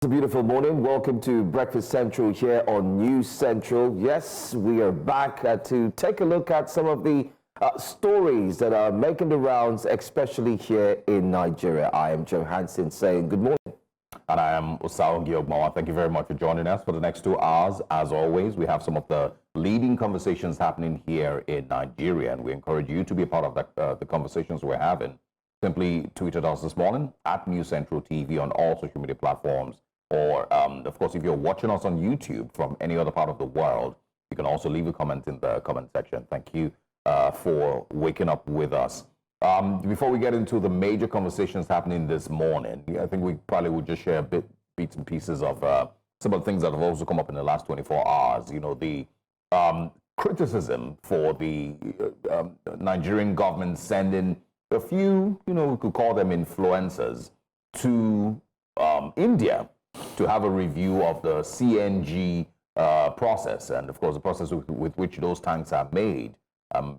It's a beautiful morning. Welcome to Breakfast Central here on News Central. Yes, we are back to take a look at some of the stories that are making the rounds, especially here in Nigeria. I am Joe Hansen saying good morning. And I am Osao Giogmawa. Thank you very much for joining us for the next 2 hours. As always, we have some of the leading conversations happening here in Nigeria, and we encourage you to be a part of the conversations we're having. Simply tweeted us this morning at News Central TV on all social media platforms. Or, of course, if you're watching us on YouTube from any other part of the world, you can also leave a comment in the comment section. Thank you for waking up with us. Before we get into the major conversations happening this morning, I think we probably would just share bits and pieces of some of the things that have also come up in the last 24 hours. You know, the criticism for the Nigerian government sending a few, we could call them influencers, to India to have a review of the CNG process, and of course the process with which those tanks are made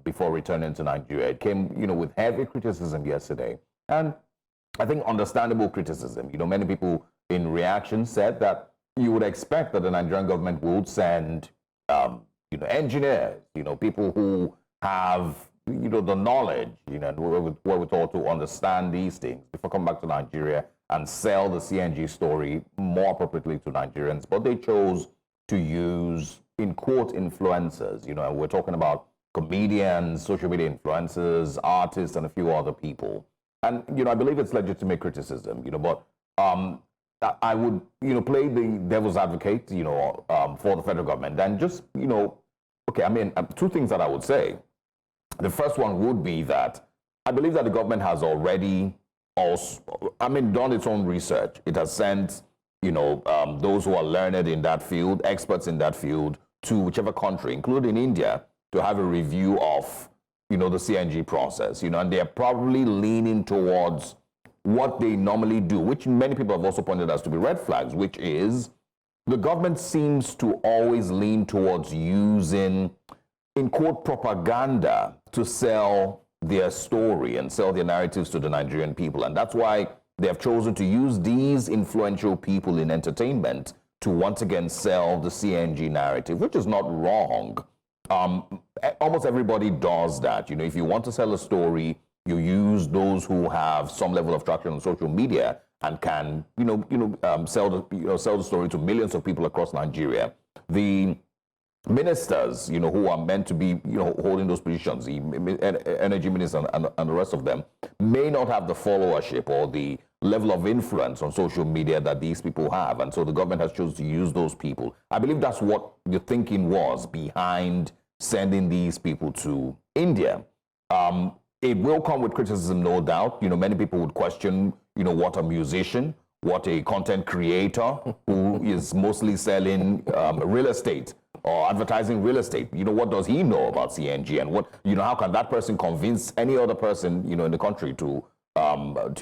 before returning to Nigeria. It came, with heavy criticism yesterday, and I think understandable criticism. Many people in reaction said that you would expect that the Nigerian government would send, engineers, people who have, the knowledge, and wherewithal to understand these things before coming back to Nigeria and sell the CNG story more appropriately to Nigerians. But they chose to use, in quote, influencers, and we're talking about comedians, social media influencers, artists, and a few other people. And, I believe it's legitimate criticism, but I would, play the devil's advocate, for the federal government and just, two things that I would say. The first one would be that I believe that the government has already done its own research. It has sent, those who are learned in that field, experts in that field, to whichever country, including India, to have a review of, the CNG process, and they're probably leaning towards what they normally do, which many people have also pointed out to be red flags, which is the government seems to always lean towards using, in quote, propaganda to sell their story and sell their narratives to the Nigerian people. And that's why they have chosen to use these influential people in entertainment to once again sell the CNG narrative, which is not wrong. Almost everybody does that. If you want to sell a story, you use those who have some level of traction on social media and can, sell the story to millions of people across Nigeria. The ministers, who are meant to be, holding those positions, the energy minister and the rest of them, may not have the followership or the level of influence on social media that these people have. And so the government has chosen to use those people. I believe that's what the thinking was behind sending these people to India. It will come with criticism, no doubt. Many people would question, what a musician, what a content creator who is mostly selling real estate or advertising real estate. What does he know about CNG, and what, how can that person convince any other person, in the country to convert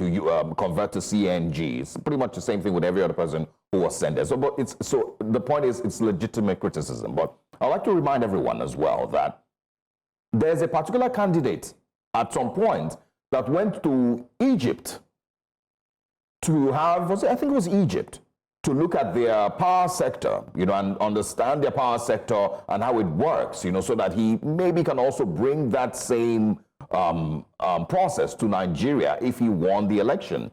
to CNG? It's pretty much the same thing with every other person who was sent there. So the point is, it's legitimate criticism. But I'd like to remind everyone as well that there's a particular candidate at some point that went to Egypt to have, I think it was Egypt, to look at their power sector, and understand their power sector and how it works, so that he maybe can also bring that same process to Nigeria if he won the election.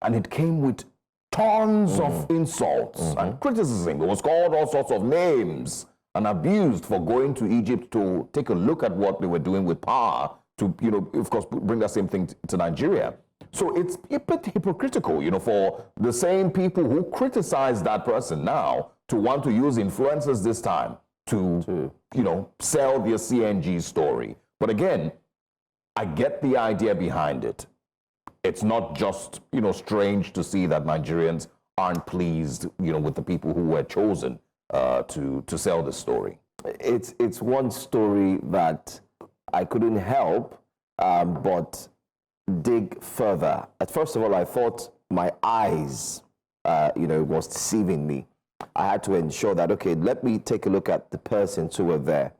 And it came with tons of insults and criticism. It was called all sorts of names and abused for going to Egypt to take a look at what they were doing with power to, of course, bring that same thing to Nigeria. So it's a bit hypocritical, for the same people who criticize that person now to want to use influencers this time to sell their CNG story. But again, I get the idea behind it. It's not just, strange to see that Nigerians aren't pleased, with the people who were chosen to sell the story. It's one story that I couldn't help but dig further. First of all, I thought my eyes, was deceiving me. I had to ensure that, okay, let me take a look at the persons who were there.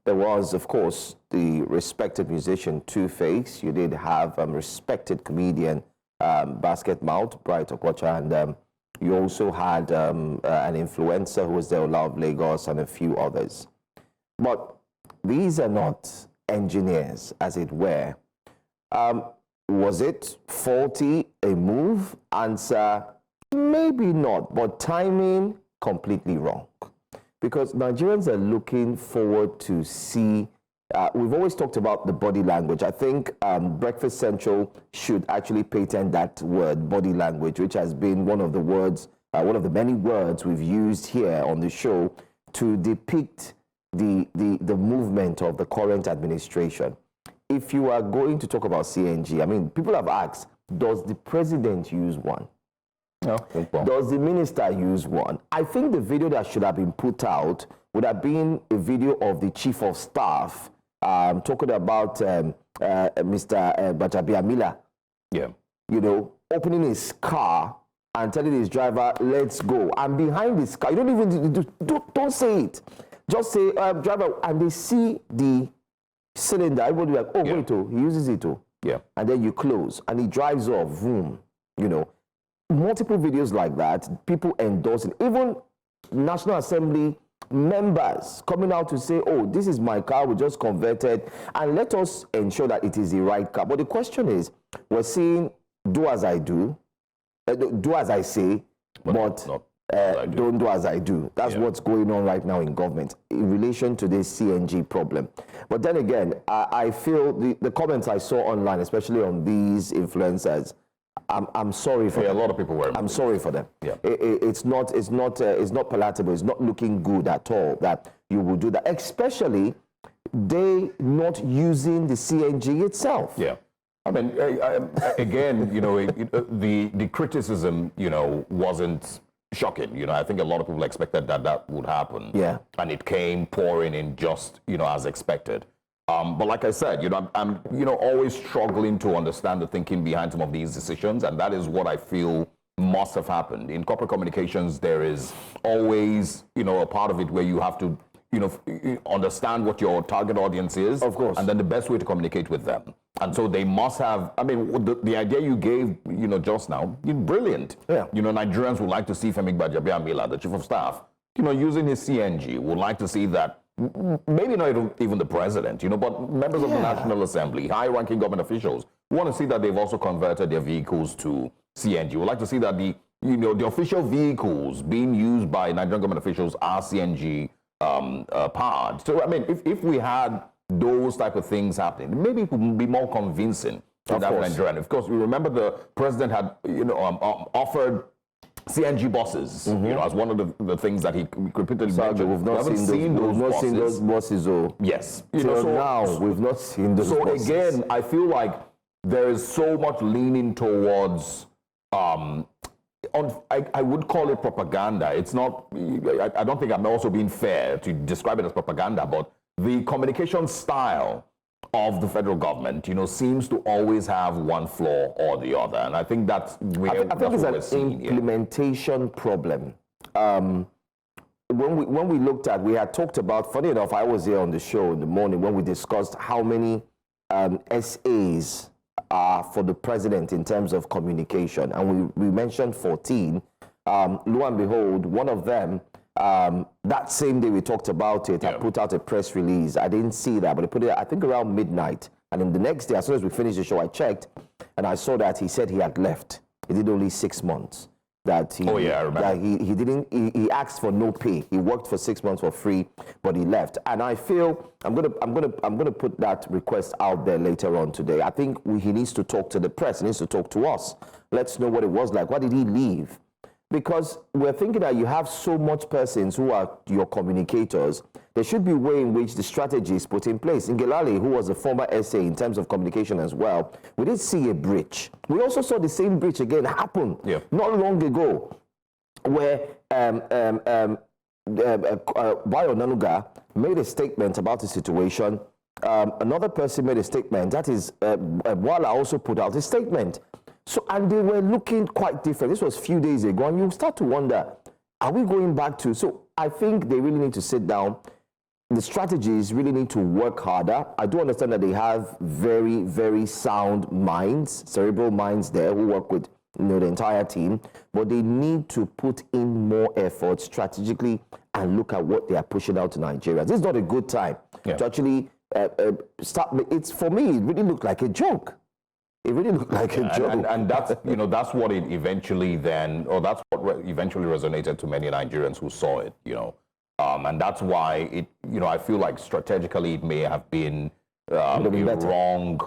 There was, of course, the respected musician Two-Face. You did have respected comedian Basket Mouth, Bright Okwacha, and You also had an influencer who was there, Ola of Lagos, and a few others. But these are not engineers, as it were. Was it faulty, a move? Answer, maybe not, but timing, completely wrong. Because Nigerians are looking forward to see, we've always talked about the body language. I think Breakfast Central should actually patent that word, body language, which has been one of the words, one of the many words we've used here on the show to depict the movement of the current administration. If you are going to talk about CNG, I mean, people have asked, does the president use one? No. Does the minister use one? I think the video that should have been put out would have been a video of the chief of staff talking about Mr. Bajabiamila. Yeah. You know, opening his car and telling his driver, let's go. And behind his car, you don't even, don't say it. Just say, driver, and they see the cylinder. Everybody like, oh, wait, oh, he uses it, oh. Yeah. And then you close, and he drives off, boom, you know. Multiple videos like that, people endorsing, even National Assembly members coming out to say, oh, this is my car, we just converted, and let us ensure that it is the right car. But the question is, we're seeing do as I do, do as I say, but don't do as I do. That's what's going on right now in government in relation to this CNG problem. But then again, I feel the comments I saw online, especially on these influencers, I'm sorry for them. A lot of people were. I'm sorry for them. Yeah. It's not palatable. It's not looking good at all that you will do that, especially they not using the CNG itself. Yeah. I mean, again, you know, the criticism, you know, wasn't shocking. You know, I think a lot of people expected that would happen. Yeah. And it came pouring in just, you know, as expected. But like I said, you know, I'm you know, always struggling to understand the thinking behind some of these decisions, and that is what I feel must have happened. In corporate communications, there is always, you know, a part of it where you have to, you know, understand what your target audience is, of course, and then the best way to communicate with them. And so they must have, I mean, the idea you gave, you know, just now, brilliant. Yeah. You know, Nigerians would like to see Femi Gbajabiamila, the chief of staff, you know, using his CNG, would like to see that. Maybe not even the president, you know, but members of the National Assembly, high-ranking government officials, want to see that they've also converted their vehicles to CNG. We'd like to see that the official vehicles being used by Nigerian government officials are CNG powered. So, I mean, if we had those type of things happening, maybe it would be more convincing to that Nigerian. Of course, we remember the president had, you know, offered CNG buses, you know, as one of the things that he repeatedly mentioned. We've not seen those buses. Oh. Yes. You know, so now we've not seen those buses. So again, I feel like there is so much leaning towards, I would call it propaganda. It's not, I don't think I'm also being fair to describe it as propaganda, but the communication style of the federal government, you know, seems to always have one flaw or the other, and I think that's where I think it's an implementation problem. When we looked at, we had talked about. Funny enough, I was here on the show in the morning when we discussed how many SAs are for the president in terms of communication, and we mentioned 14. Lo and behold, one of them. That same day we talked about it, I put out a press release. I didn't see that, but I put it, I think, around midnight. And then the next day, as soon as we finished the show, I checked, and I saw that he said he had left. He did only 6 months. That he, I remember. That he didn't. He asked for no pay. He worked for 6 months for free, but he left. And I feel I'm gonna put that request out there later on today. I think he needs to talk to the press. He needs to talk to us. Let's know what it was like. Why did he leave? Because we're thinking that you have so much persons who are your communicators. There should be a way in which the strategy is put in place. Ngelale, who was a former SA in terms of communication as well, we did see a breach. We also saw the same breach again happen not long ago, where Bayo Nanuga made a statement about the situation. Another person made a statement. That is, Bola also put out a statement. So, and they were looking quite different. This was a few days ago, and you start to wonder, are we going back to? So I think they really need to sit down. The strategies really need to work harder. I do understand that they have very, very sound minds, cerebral minds there who work with the entire team, but they need to put in more effort strategically and look at what they are pushing out to Nigerians. This is not a good time to actually start. It's, for me, it really looked like a joke. It really looked like a joke. And that's, that's what it eventually that's what eventually resonated to many Nigerians who saw it, and that's why it, I feel like strategically it may have been a wrong,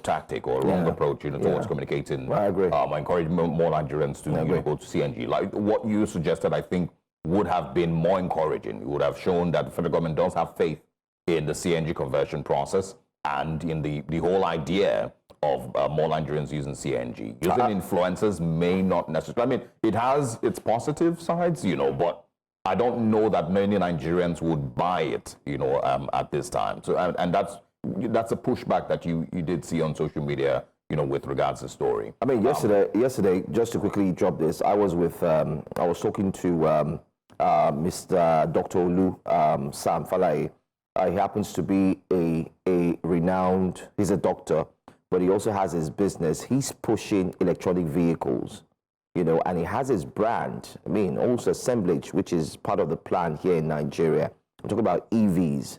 tactic or a wrong approach, towards communicating. I agree. I encourage more Nigerians to go to CNG. Like what you suggested, I think would have been more encouraging. It would have shown that the federal government does have faith in the CNG conversion process and in the whole idea of more Nigerians using CNG. Using influencers may not necessarily, I mean, it has its positive sides, but I don't know that many Nigerians would buy it, at this time. So, and that's a pushback that you did see on social media, with regards to the story. I mean, yesterday, just to quickly drop this, I was talking to Mr. Dr. Olu Sam Falaye. He happens to be a renowned, he's a doctor, but he also has his business. He's pushing electronic vehicles, and he has his brand, also assemblage, which is part of the plan here in Nigeria. I'm talking about EVs.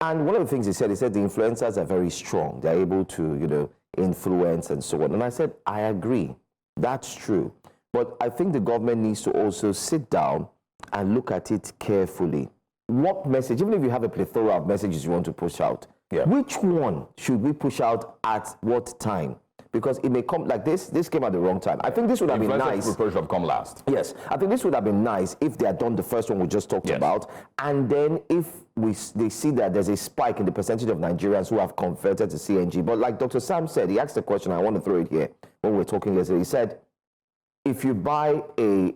And one of the things he said the influencers are very strong. They're able to, influence and so on. And I said, I agree. That's true. But I think the government needs to also sit down and look at it carefully. What message, even if you have a plethora of messages you want to push out, which one should we push out at what time? Because it may come like this came at the wrong time. I think this would have been nice. Have come last. Yes, I think this would have been nice if they had done the first one we just talked about, and then if they see that there's a spike in the percentage of Nigerians who have converted to CNG. But like Dr. Sam said, he asked a question, I want to throw it here, when we were talking yesterday. He said, if you buy a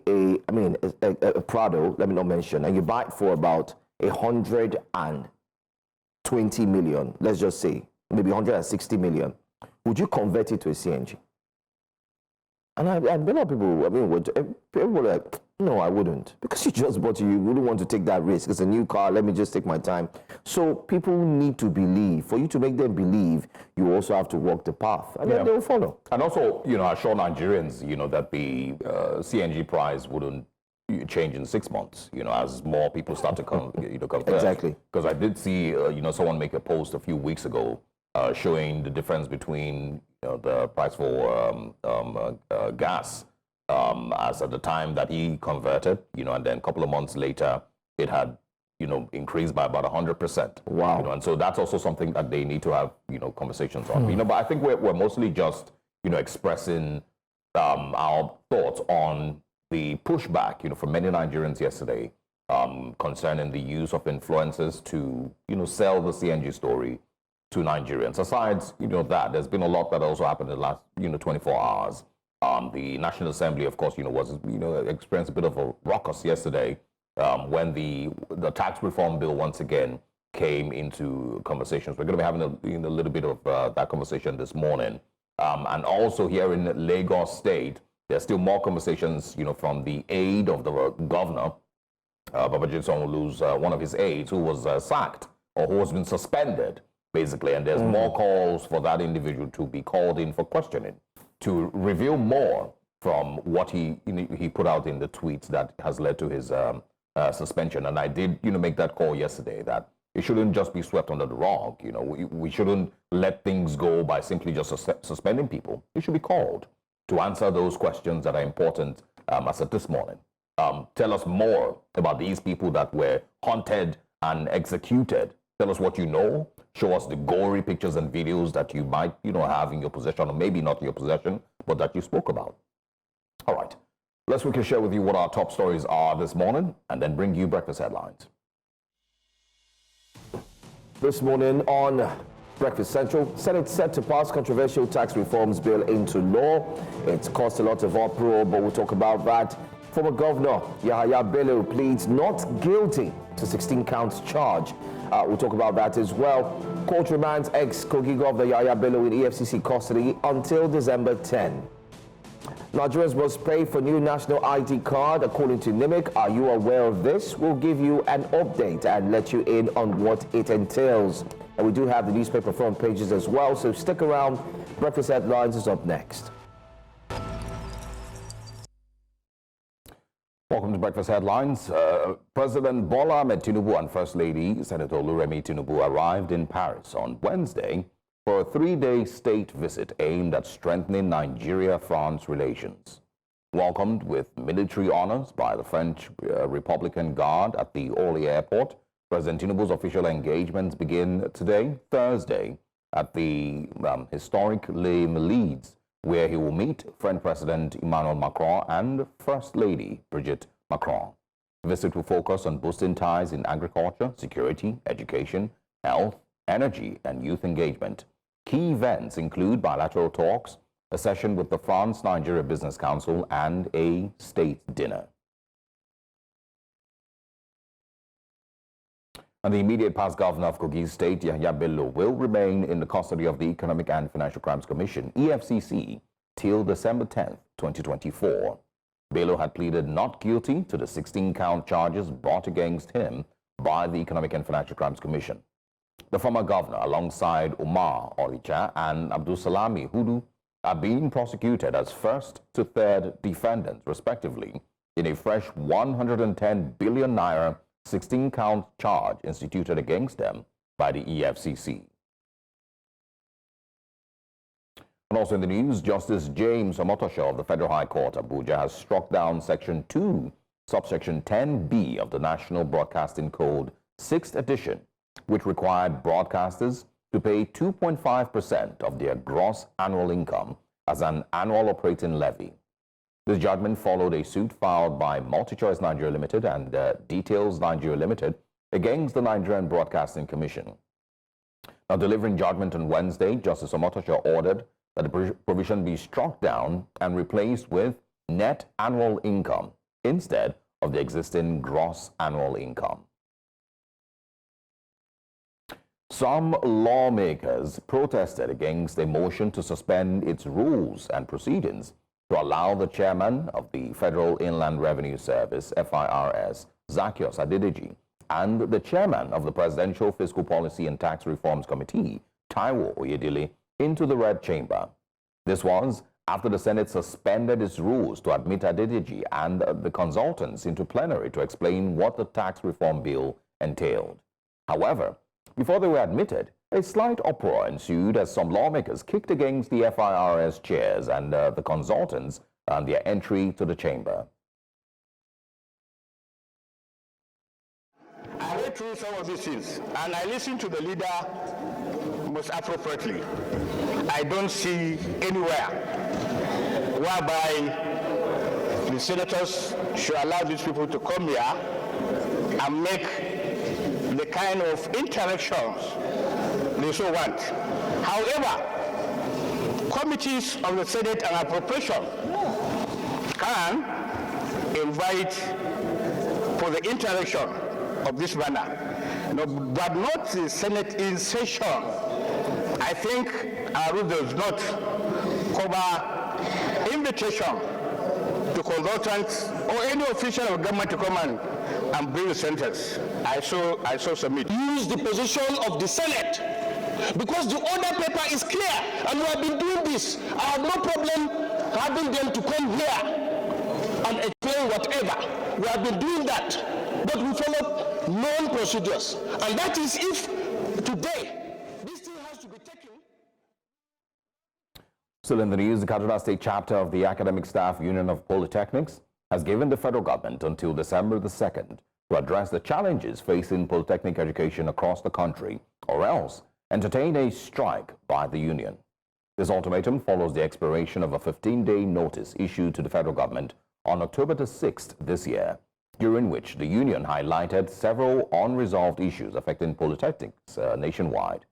Prado, let me not mention, and you buy it for about 120 million, let's just say, maybe 160 million, would you convert it to a CNG? And a lot of people, people were like, no, I wouldn't. Because you just bought it, you wouldn't want to take that risk. It's a new car, let me just take my time. So people need to believe. For you to make them believe, you also have to walk the path. And then they will follow. And also, assure Nigerians, that the CNG price wouldn't change in 6 months, as more people start to convert. Exactly. Because I did see, someone make a post a few weeks ago showing the difference between the price for gas as at the time that he converted, and then a couple of months later, it had, increased by about 100%. Wow. And so that's also something that they need to have, conversations on. But I think we're mostly just, expressing our thoughts on the pushback, from many Nigerians yesterday concerning the use of influencers to, sell the CNG story to Nigerians. Aside, that, there's been a lot that also happened in the last, 24 hours. The National Assembly, of course, was, experienced a bit of a ruckus yesterday when the tax reform bill once again came into conversations. We're going to be having a little bit of that conversation this morning. And also here in Lagos State, there's still more conversations, from the aide of the governor, Babajide Sanwo-Olu's, one of his aides who was sacked or who has been suspended, basically. And there's more calls for that individual to be called in for questioning, to reveal more from what he put out in the tweets that has led to his suspension. And I did, make that call yesterday that it shouldn't just be swept under the rug. We shouldn't let things go by simply just suspending people. It should be called to answer those questions that are important as of this morning. Tell us more about these people that were hunted and executed. Tell us what you know. Show us the gory pictures and videos that you might, have in your possession, or maybe not in your possession, but that you spoke about. All right. Let's quickly share with you what our top stories are this morning, and then bring you breakfast headlines. This morning on Breakfast Central, Senate set to pass controversial tax reforms bill into law. It's caused a lot of uproar, but we'll talk about that. Former Governor Yahaya Bello pleads not guilty to 16 counts charge. We'll talk about that as well. Court remands ex-Kogi Governor Yahaya Bello in EFCC custody until December 10. Nigerians must pay for new national ID card, according to NIMIC. Are you aware of this? We'll give you an update and let you in on what it entails. And we do have the newspaper front pages as well, so stick around. Breakfast Headlines is up next. Welcome to Breakfast Headlines. President Bola Ahmed Tinubu and First Lady Senator Oluremi Tinubu arrived in Paris on Wednesday for a three-day state visit aimed at strengthening Nigeria-France relations. Welcomed with military honors by the French Republican Guard at the Orly Airport, President Tinubu's official engagements begin today, Thursday, at the historic Les Invalides, where he will meet French President Emmanuel Macron and First Lady Brigitte Macron. The visit will focus on boosting ties in agriculture, security, education, health, energy, and youth engagement. Key events include bilateral talks, a session with the France-Nigeria Business Council, and a state dinner. And the immediate past governor of Kogi State, Yahaya Bello, will remain in the custody of the Economic and Financial Crimes Commission, EFCC, till December 10, 2024. Bello had pleaded not guilty to the 16-count charges brought against him by the Economic and Financial Crimes Commission. The former governor, alongside Umar Oricha and Abdul Salami Hudu, are being prosecuted as first to third defendants, respectively, in a fresh 110 billion naira 16-count charge instituted against them by the EFCC. And also in the news, Justice James Omotosho of the Federal High Court, Abuja, has struck down Section 2, Subsection 10B of the National Broadcasting Code, 6th edition, which required broadcasters to pay 2.5% of their gross annual income as an annual operating levy. This judgment followed a suit filed by MultiChoice Nigeria Limited and Details Nigeria Limited against the Nigerian Broadcasting Commission. Now, delivering judgment on Wednesday, Justice Omotosho ordered that the provision be struck down and replaced with net annual income instead of the existing gross annual income. Some lawmakers protested against a motion to suspend its rules and proceedings to allow the chairman of the Federal Inland Revenue Service, FIRS, Zaccheaus Adedeji, and the chairman of the Presidential Fiscal Policy and Tax Reforms Committee, Taiwo Oyedele, into the Red Chamber. This was after the Senate suspended its rules to admit Adedeji and the consultants into plenary to explain what the tax reform bill entailed. However, before they were admitted, a slight uproar ensued as some lawmakers kicked against the FIRS chairs and the consultants and their entry to the chamber. I read through some of these things and I listened to the leader most appropriately. I don't see anywhere whereby the senators should allow these people to come here and make the kind of interactions they so want. However, committees of the Senate and Appropriation can invite for the interaction of this manner, no, but not the Senate in session. I think our rule does not cover invitation to consultants or any official of government to come and bring the sentence. I so submit. Use the position of the Senate because the order paper is clear and we have been doing this. I have no problem having them to come here and explain whatever. We have been doing that, but we follow known procedures, and that is if today this thing has to be taken. Still in the news, the Kaduna State chapter of the Academic Staff Union of Polytechnics has given the federal government until December the 2nd to address the challenges facing polytechnic education across the country, or else entertain a strike by the union. This ultimatum follows the expiration of a 15-day notice issued to the federal government on October the 6th this year, during which the union highlighted several unresolved issues affecting polytechnics nationwide.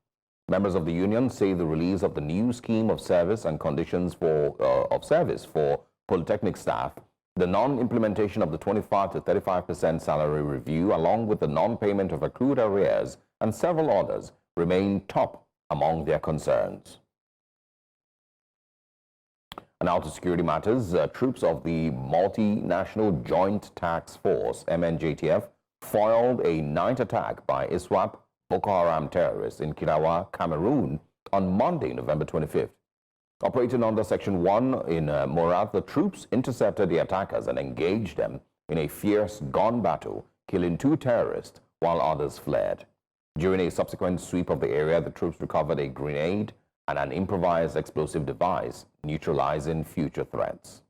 Members of the union say the release of the new scheme of service and conditions of service for polytechnic staff, the non-implementation of the 25 to 35% salary review, along with the non-payment of accrued arrears and several others, remain top among their concerns. And now to security matters. Troops of the Multinational Joint Task Force, MNJTF, foiled a night attack by ISWAP Boko Haram terrorists in Kirawa, Cameroon on Monday, November 25th. Operating under Section 1 in Morat, the troops intercepted the attackers and engaged them in a fierce gun battle, killing 2 terrorists while others fled. During a subsequent sweep of the area, the troops recovered a grenade and an improvised explosive device, neutralizing future threats.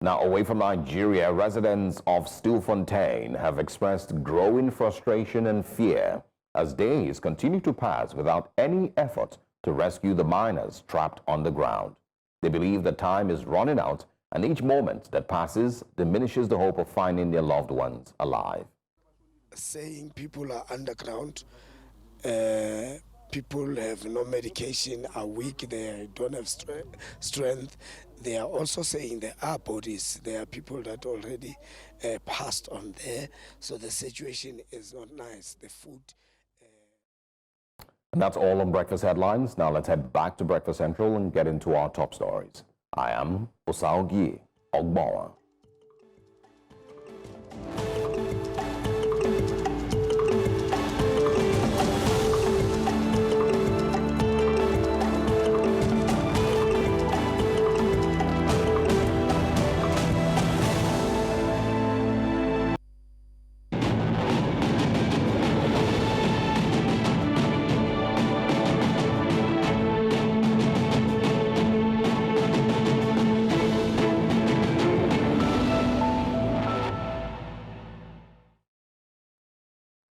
Now, away from Nigeria, residents of Stilfontein have expressed growing frustration and fear as days continue to pass without any effort to rescue the miners trapped underground. They believe that time is running out, and each moment that passes diminishes the hope of finding their loved ones alive. Saying people are underground, people have no medication, are weak, they don't have strength. They are also saying there are bodies, there are people that already passed on there, so the situation is not nice. The food. And that's all on Breakfast Headlines. Now let's head back to Breakfast Central and get into our top stories. I am Osaugie Ogbowa.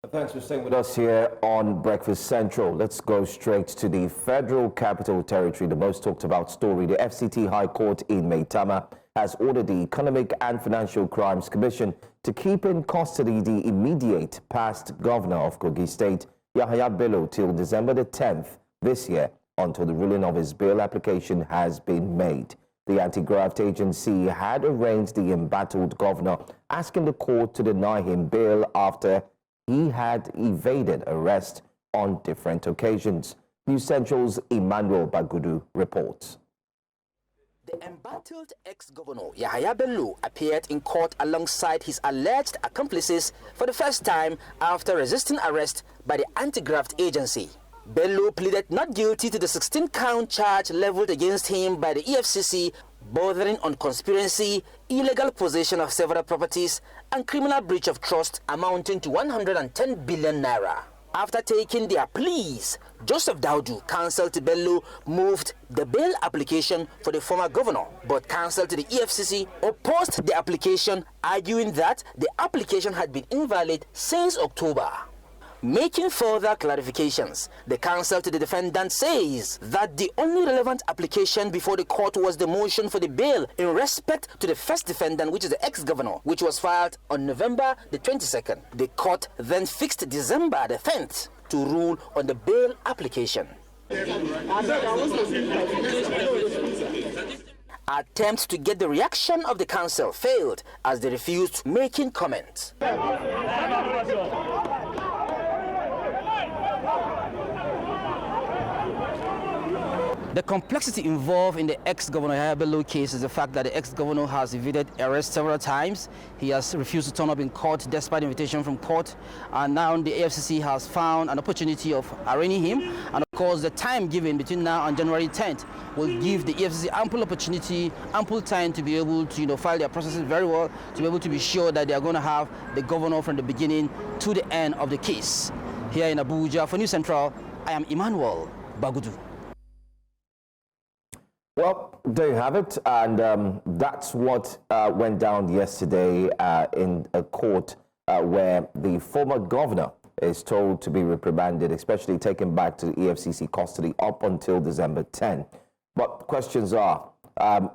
Thanks for staying with us here on Breakfast Central. Let's go straight to the Federal Capital Territory, the most talked about story. The FCT High Court in Maitama has ordered the Economic and Financial Crimes Commission to keep in custody the immediate past governor of Kogi State, Yahaya Bello, till December the 10th this year, until the ruling of his bail application has been made. The anti-graft agency had arraigned the embattled governor, asking the court to deny him bail after he had evaded arrest on different occasions. News Central's Emmanuel Bagudu reports. The embattled ex-governor Yahaya Bello appeared in court alongside his alleged accomplices for the first time after resisting arrest by the anti-graft agency. Bello pleaded not guilty to the 16-count charge leveled against him by the EFCC, bordering on conspiracy, illegal possession of several properties, and criminal breach of trust amounting to 110 billion naira. After taking their pleas, Joseph Daudu, counsel to Bello, moved the bail application for the former governor, but counsel to the EFCC opposed the application, arguing that the application had been invalid since October. Making further clarifications, the counsel to the defendant says that the only relevant application before the court was the motion for the bail in respect to the first defendant, which is the ex-governor, which was filed on November the 22nd. The court then fixed December the 10th to rule on the bail application. Attempts to get the reaction of the counsel failed as they refused making comment. The complexity involved in the ex-governor Yahaya Bello case is the fact that the ex-governor has evaded arrest several times. He has refused to turn up in court despite invitation from court, and now the EFCC has found an opportunity of arraigning him. And of course, the time given between now and January 10th will give the EFCC ample opportunity, ample time to be able to file their processes very well, to be able to be sure that they are going to have the governor from the beginning to the end of the case. Here in Abuja for News Central, I am Emmanuel Bagudu. Well, there you have it, and that's what went down yesterday in a court where the former governor is told to be reprimanded, especially taken back to the EFCC custody up until December 10. But questions are,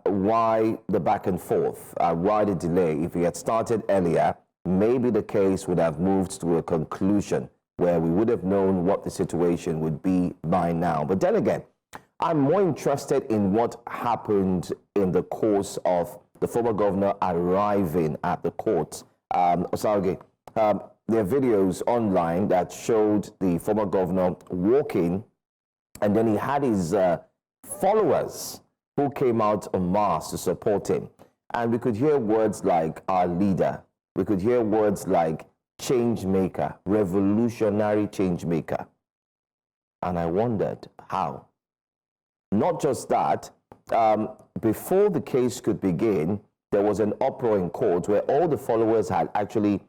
why the back and forth? Why the delay? If he had started earlier, maybe the case would have moved to a conclusion where we would have known what the situation would be by now. But then again, I'm more interested in what happened in the course of the former governor arriving at the court. Osaugie, there are videos online that showed the former governor walking, and then he had his followers who came out en masse to support him. And we could hear words like our leader. We could hear words like change maker, revolutionary change maker. And I wondered how. Not just that, before the case could begin, there was an uproar in court where all the followers had actually,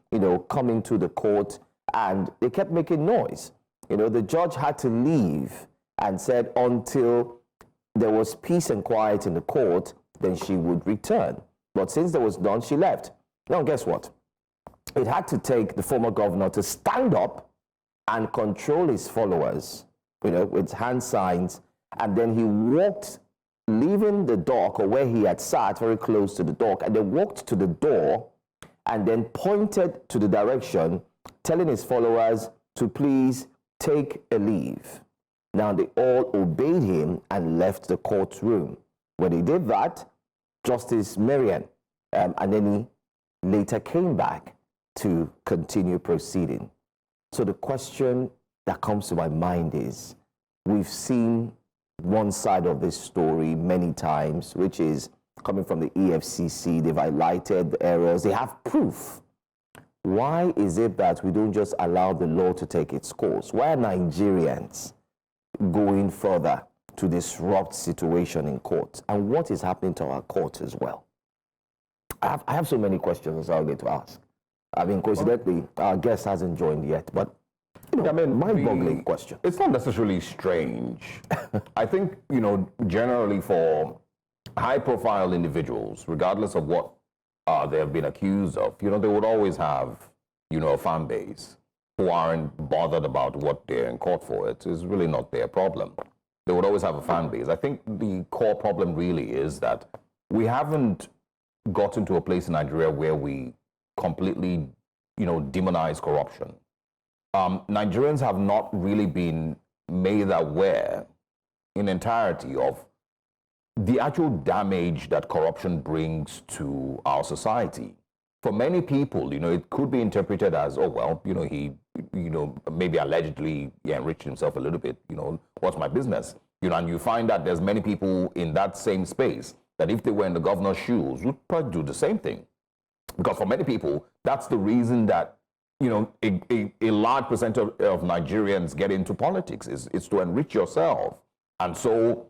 come into the court and they kept making noise. The judge had to leave and said until there was peace and quiet in the court, then she would return. But since there was none, she left. Now, guess what? It had to take the former governor to stand up and control his followers, with hand signs, and then he walked, leaving the dock or where he had sat very close to the dock, and then walked to the door and then pointed to the direction, telling his followers to please take a leave. Now they all obeyed him and left the courtroom. When he did that, Justice Marian and then he later came back to continue proceeding. So the question that comes to my mind is, we've seen one side of this story many times, which is coming from the EFCC. They've highlighted the errors. They have proof. Why is it that we don't just allow the law to take its course? Why are Nigerians going further to disrupt situation in court? And what is happening to our courts as well? I have so many questions I'll get to ask. I mean, coincidentally, our guest hasn't joined yet, but mind-boggling question. It's not necessarily strange. I think, generally for high-profile individuals, regardless of what they have been accused of, they would always have, a fan base who aren't bothered about what they're in court for. It is really not their problem. They would always have a fan base. I think the core problem really is that we haven't gotten to a place in Nigeria where we completely, demonize corruption. Nigerians have not really been made aware in entirety of the actual damage that corruption brings to our society. For many people, it could be interpreted as, oh, well, he, maybe allegedly enriched himself a little bit, what's my business? And you find that there's many people in that same space that if they were in the governor's shoes, would probably do the same thing. Because for many people, that's the reason that, a large percent of Nigerians get into politics is to enrich yourself. And so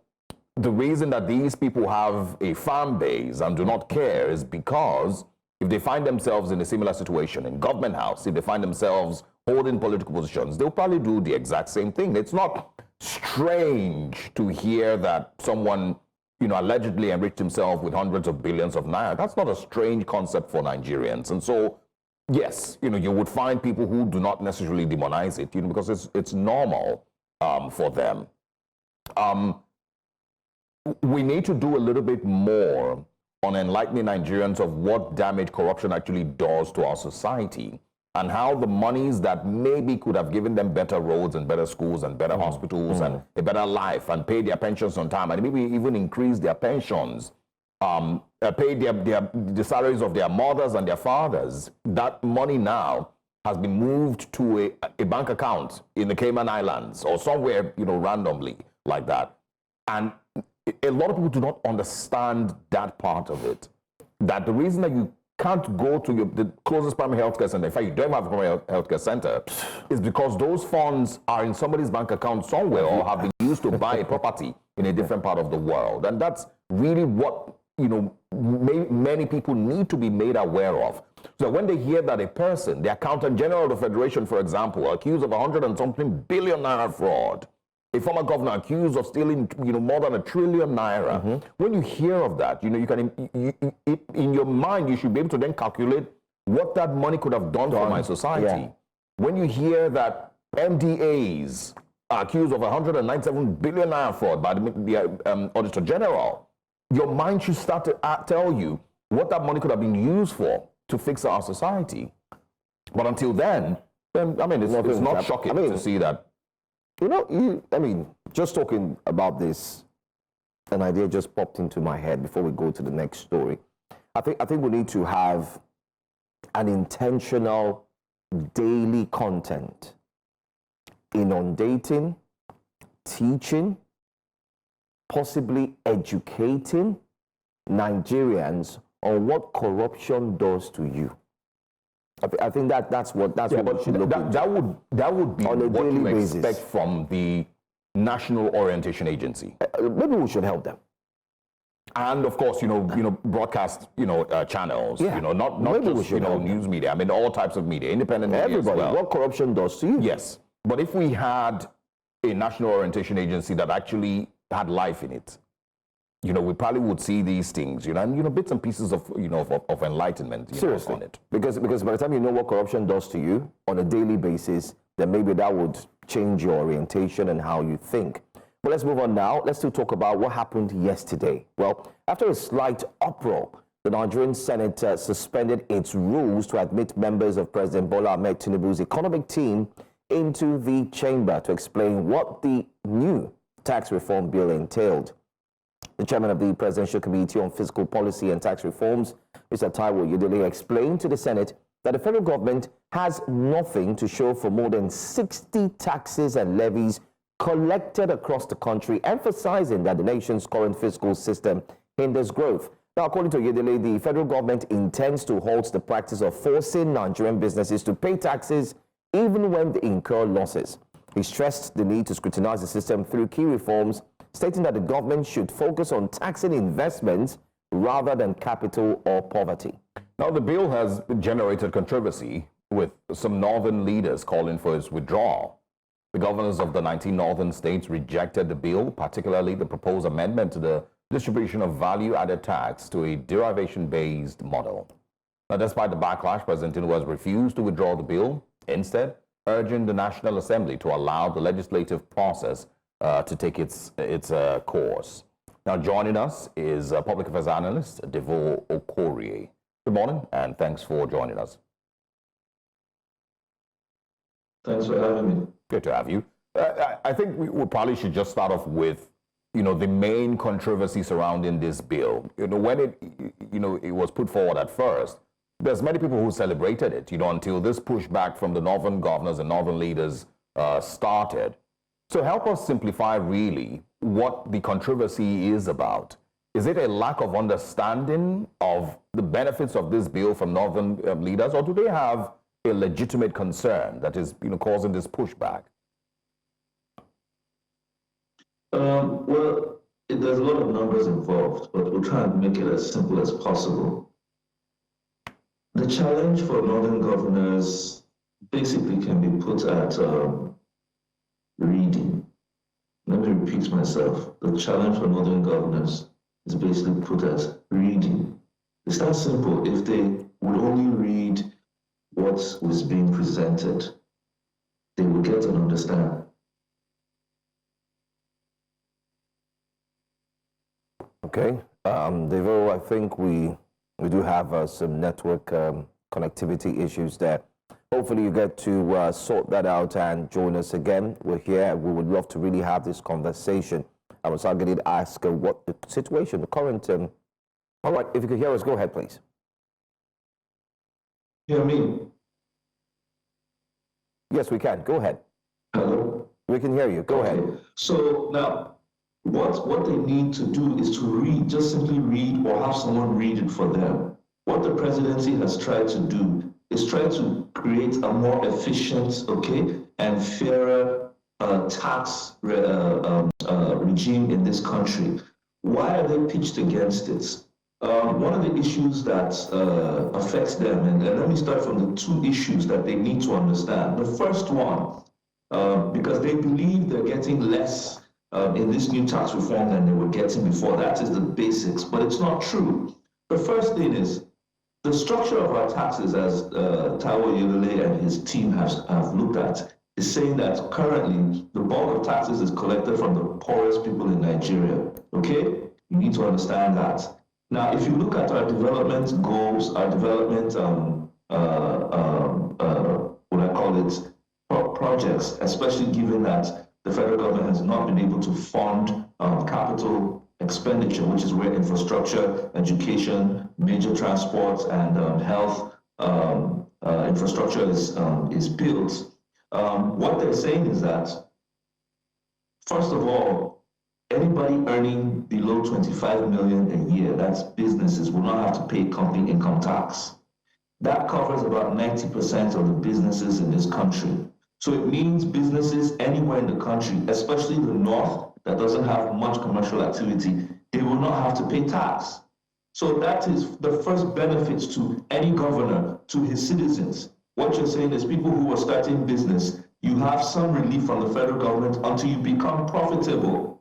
the reason that these people have a fan base and do not care is because if they find themselves in a similar situation in government house, if they find themselves holding political positions, they'll probably do the exact same thing. It's not strange to hear that someone, allegedly enriched himself with hundreds of billions of naira. That's not a strange concept for Nigerians. And so, yes, you would find people who do not necessarily demonize it, because it's normal for them. We need to do a little bit more on enlightening Nigerians of what damage corruption actually does to our society, and how the monies that maybe could have given them better roads and better schools and better hospitals and a better life and pay their pensions on time and maybe even increase their pensions, pay the salaries of their mothers and their fathers, that money now has been moved to a bank account in the Cayman Islands or somewhere, randomly like that. And a lot of people do not understand that part of it, that the reason that you can't go to the closest primary healthcare center, in fact, you don't have a primary healthcare center, is because those funds are in somebody's bank account somewhere or have been used to buy a property in a different part of the world. And that's really what, many people need to be made aware of. So when they hear that a person, the Accountant General of the Federation, for example, accused of 100-something billion naira fraud, a former governor accused of stealing, more than $1 trillion naira. When you hear of that, you can, in your mind, you should be able to then calculate what that money could have done for my society. Yeah. When you hear that MDAs are accused of 197 billion naira fraud by the Auditor General, your mind should start to tell you what that money could have been used for to fix our society. But until then, it's not shocking to see that. Just talking about this, an idea just popped into my head before we go to the next story. I think we need to have an intentional daily content inundating, teaching, possibly educating Nigerians on what corruption does to you. I think that's what we should look into. That would be on a what daily you basis. Expect from the National Orientation Agency. Maybe we should help them. And of course, broadcast, channels, Yeah. not Maybe we just, should help news media. I mean, all types of media, independent media Everybody, as well. what corruption does to you. Yes. But if we had a national orientation agency that actually had life in it, we probably would see these things, and, bits and pieces of, of enlightenment, Seriously. on it. Because by the time you know what corruption does to you on a daily basis, then maybe that would change your orientation and how you think. But let's move on now. Let's still talk about what happened yesterday. Well, after a slight uproar, the Nigerian Senate suspended its rules to admit members of President Bola Ahmed Tinubu's economic team into the chamber to explain what the new tax reform bill entailed. The chairman of the Presidential Committee on Fiscal Policy and Tax Reforms, Mr. Taiwo Yedele, explained to the Senate that the federal government has nothing to show for more than 60 taxes and levies collected across the country, emphasizing that the nation's current fiscal system hinders growth. Now, according to Yedele, the federal government intends to halt the practice of forcing Nigerian businesses to pay taxes even when they incur losses. He stressed the need to scrutinize the system through key reforms, stating that the government should focus on taxing investments rather than capital or poverty. Now, the bill has generated controversy, with some northern leaders calling for its withdrawal. The governors of the 19 northern states rejected the bill, particularly the proposed amendment to the distribution of value-added tax to a derivation-based model. Now, despite the backlash, President Tinubu has refused to withdraw the bill, instead urging the National Assembly to allow the legislative process to take its course. Now, joining us is public affairs analyst Devo Okorie. Good morning, and thanks for joining us. Thanks for having me. Good to have you. I think we probably should just start off with, the main controversy surrounding this bill. When it was put forward at first, there's many people who celebrated it, until this pushback from the northern governors and northern leaders started. So help us simplify really what the controversy is about. Is it a lack of understanding of the benefits of this bill from northern leaders, or do they have a legitimate concern that is causing this pushback? Well, there's a lot of numbers involved, but we'll try and make it as simple as possible. The challenge for northern governors basically can be put at reading. Let me repeat myself. The challenge for northern governors is basically put at reading. It's that simple. If they would only read what was being presented, they would get and understand. Okay. Devo, I think we do have some network connectivity issues there. Hopefully you get to sort that out and join us again. We're here. We would love to really have this conversation. I was targeted to ask what the situation, the current... All right, if you could hear us, go ahead, please. Hear me? Yes, we can. Go ahead. Hello? We can hear you. Go ahead. So now, what they need to do is to read, just simply read, or have someone read it for them. What the presidency has tried to do is try to create a more efficient, and fairer tax regime in this country. Why are they pitched against it? One of the issues that affects them, and let me start from the two issues that they need to understand. The first one, because they believe they're getting less in this new tax reform than they were getting before. That is the basics, but it's not true. The first thing is the structure of our taxes, as Taiwo Yedele and his team have looked at, is saying that currently the bulk of taxes is collected from the poorest people in Nigeria. Okay? You need to understand that. Now, if you look at our development goals, our development, projects, especially given that the federal government has not been able to fund capital expenditure, which is where infrastructure, education, major transport, and health infrastructure is built. What they're saying is that, first of all, anybody earning below 25 million a year, that's businesses, will not have to pay company income tax. That covers about 90% of the businesses in this country. So it means businesses anywhere in the country, especially the north that doesn't have much commercial activity, they will not have to pay tax. So that is the first benefit to any governor, to his citizens. What you're saying is people who are starting business, you have some relief from the federal government until you become profitable.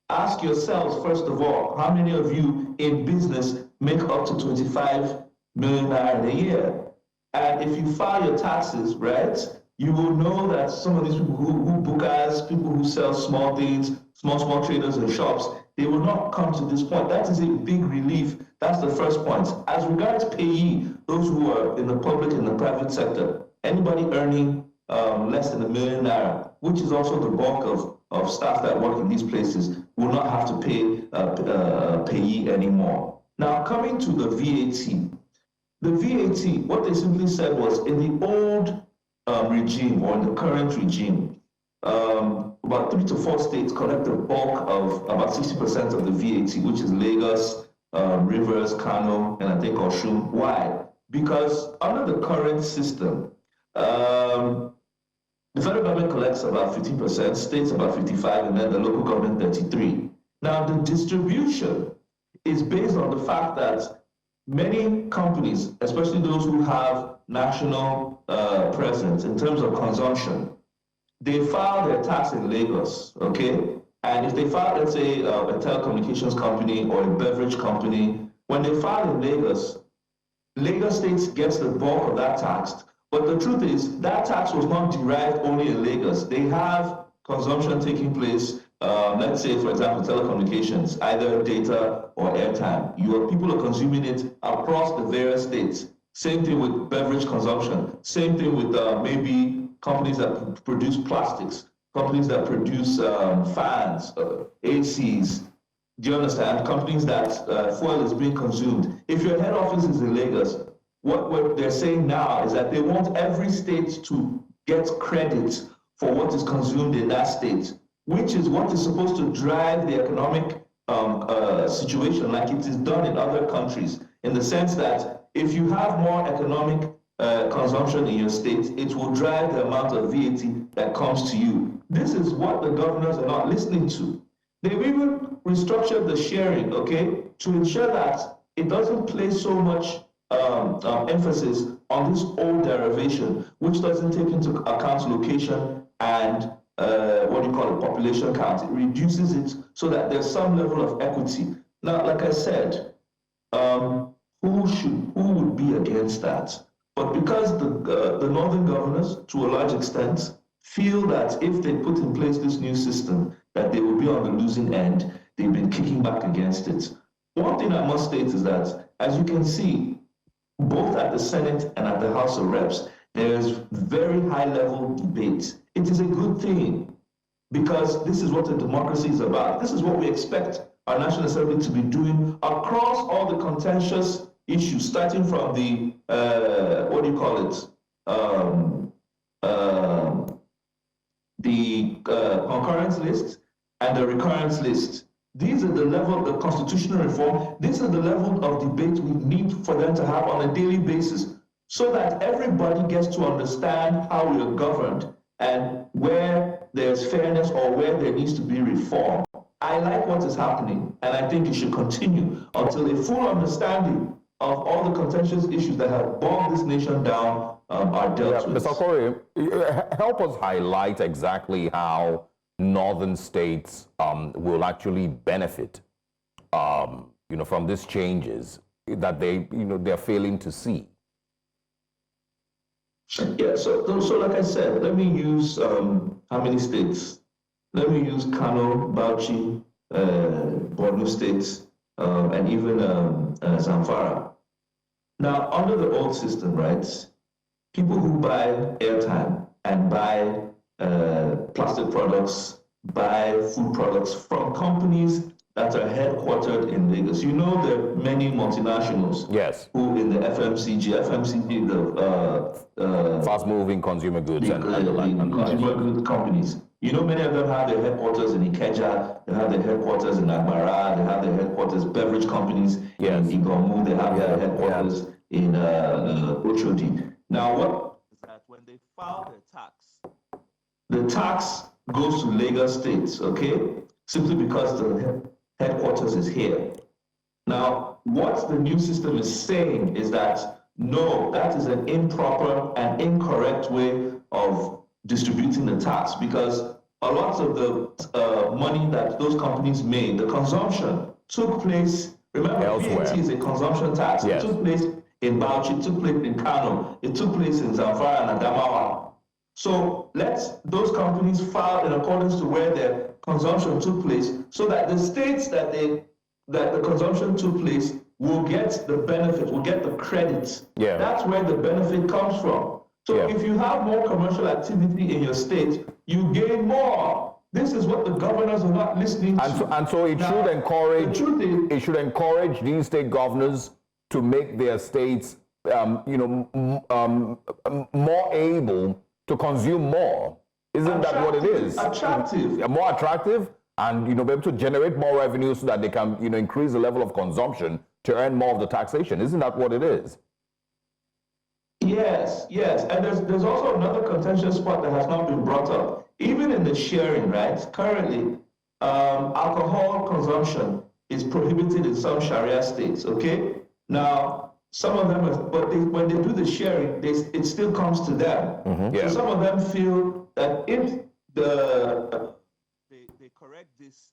Ask yourselves, first of all, how many of you in business make up to 25 million naira in a year? And if you file your taxes, right, you will know that some of these people who book as people who sell small things, small traders and shops, they will not come to this point. That is a big relief. That's the first point. As regards payee, those who are in the public and the private sector, anybody earning less than $1 million naira, which is also the bulk of staff that work in these places, will not have to pay payee anymore. Now, coming to the VAT. The VAT, what they simply said was in the old regime or in the current regime, about 3 to 4 states collect the bulk of about 60% of the VAT, which is Lagos, Rivers, Kano, and I think Oshun. Why? Because under the current system, the federal government collects about 50%, states about 55%, and then the local government 33%. Now, the distribution is based on the fact that many companies, especially those who have national presence in terms of consumption, they file their tax in Lagos, okay? And if they file, let's say, a telecommunications company or a beverage company, when they file in Lagos, Lagos State gets the bulk of that tax. But the truth is, that tax was not derived only in Lagos. They have consumption taking place, let's say, for example, telecommunications, either data or airtime. People are consuming it across the various states. Same thing with beverage consumption. Same thing with maybe companies that produce plastics, companies that produce fans, ACs. Do you understand? Companies that fuel is being consumed. If your head office is in Lagos, what they're saying now is that they want every state to get credit for what is consumed in that state, which is what is supposed to drive the economic situation like it is done in other countries, in the sense that if you have more economic consumption in your state, it will drive the amount of VAT that comes to you. This is what the governors are not listening to. They've even restructured the sharing, okay, to ensure that it doesn't place so much emphasis on this old derivation, which doesn't take into account location and population count. It reduces it so that there's some level of equity. Now, like I said, who would be against that? But because the northern governors, to a large extent, feel that if they put in place this new system, that they will be on the losing end, they've been kicking back against it. One thing I must state is that, as you can see, both at the Senate and at the House of Reps, there's very high-level debate. It is a good thing, because this is what a democracy is about. This is what we expect our National Assembly to be doing across all the contentious issues, starting from the, the concurrence list and the recurrence list. These are the level of the constitutional reform. This is the level of debate we need for them to have on a daily basis, so that everybody gets to understand how we are governed and where there's fairness or where there needs to be reform. I like what is happening, and I think it should continue until a full understanding of all the contentious issues that have bogged this nation down are dealt with. Mr. Corey, help us highlight exactly how northern states will actually benefit, from these changes that they're failing to see. Yeah, so like I said, let me use how many states? Let me use Kano, Bauchi, Borno states, and even Zamfara. Now, under the old system, right, people who buy airtime and buy plastic products, buy food products from companies that are headquartered in Lagos. You know, there are many multinationals, yes, who in the FMCG, the fast-moving consumer goods and the like. Consumer goods companies. You know, many of them have their headquarters in Ikeja, they have their headquarters in Agbara, they have their headquarters, beverage companies in Igomu, they have their headquarters in Oshodi. Now, what is that when they file their tax, the tax goes to Lagos State, okay? Simply because the headquarters is here. Now, what the new system is saying is that, no, that is an improper and incorrect way of distributing the tax, because a lot of the money that those companies made, the consumption took place, remember, elsewhere. VAT is a consumption tax. Yes. It took place in Bauchi, it took place in Kano, it took place in Zamfara and Adamawa. So let those companies file in accordance to where their consumption took place, so that the states that the consumption took place will get the benefit, will get the credit. Yeah. That's where the benefit comes from. So if you have more commercial activity in your state, you gain more. This is what the governors are not listening to. And so it Now, should encourage, the truth is, it should encourage these state governors to make their states, more able to consume more. Isn't that what it is? Attractive. More attractive, and be able to generate more revenue so that they can increase the level of consumption to earn more of the taxation. Isn't that what it is? Yes, yes. And there's also another contentious spot that has not been brought up. Even in the sharing, right? Currently, alcohol consumption is prohibited in some Sharia states, okay? Now, some of them, when they do the sharing, it still comes to them. Yeah. So some of them feel that if they correct this,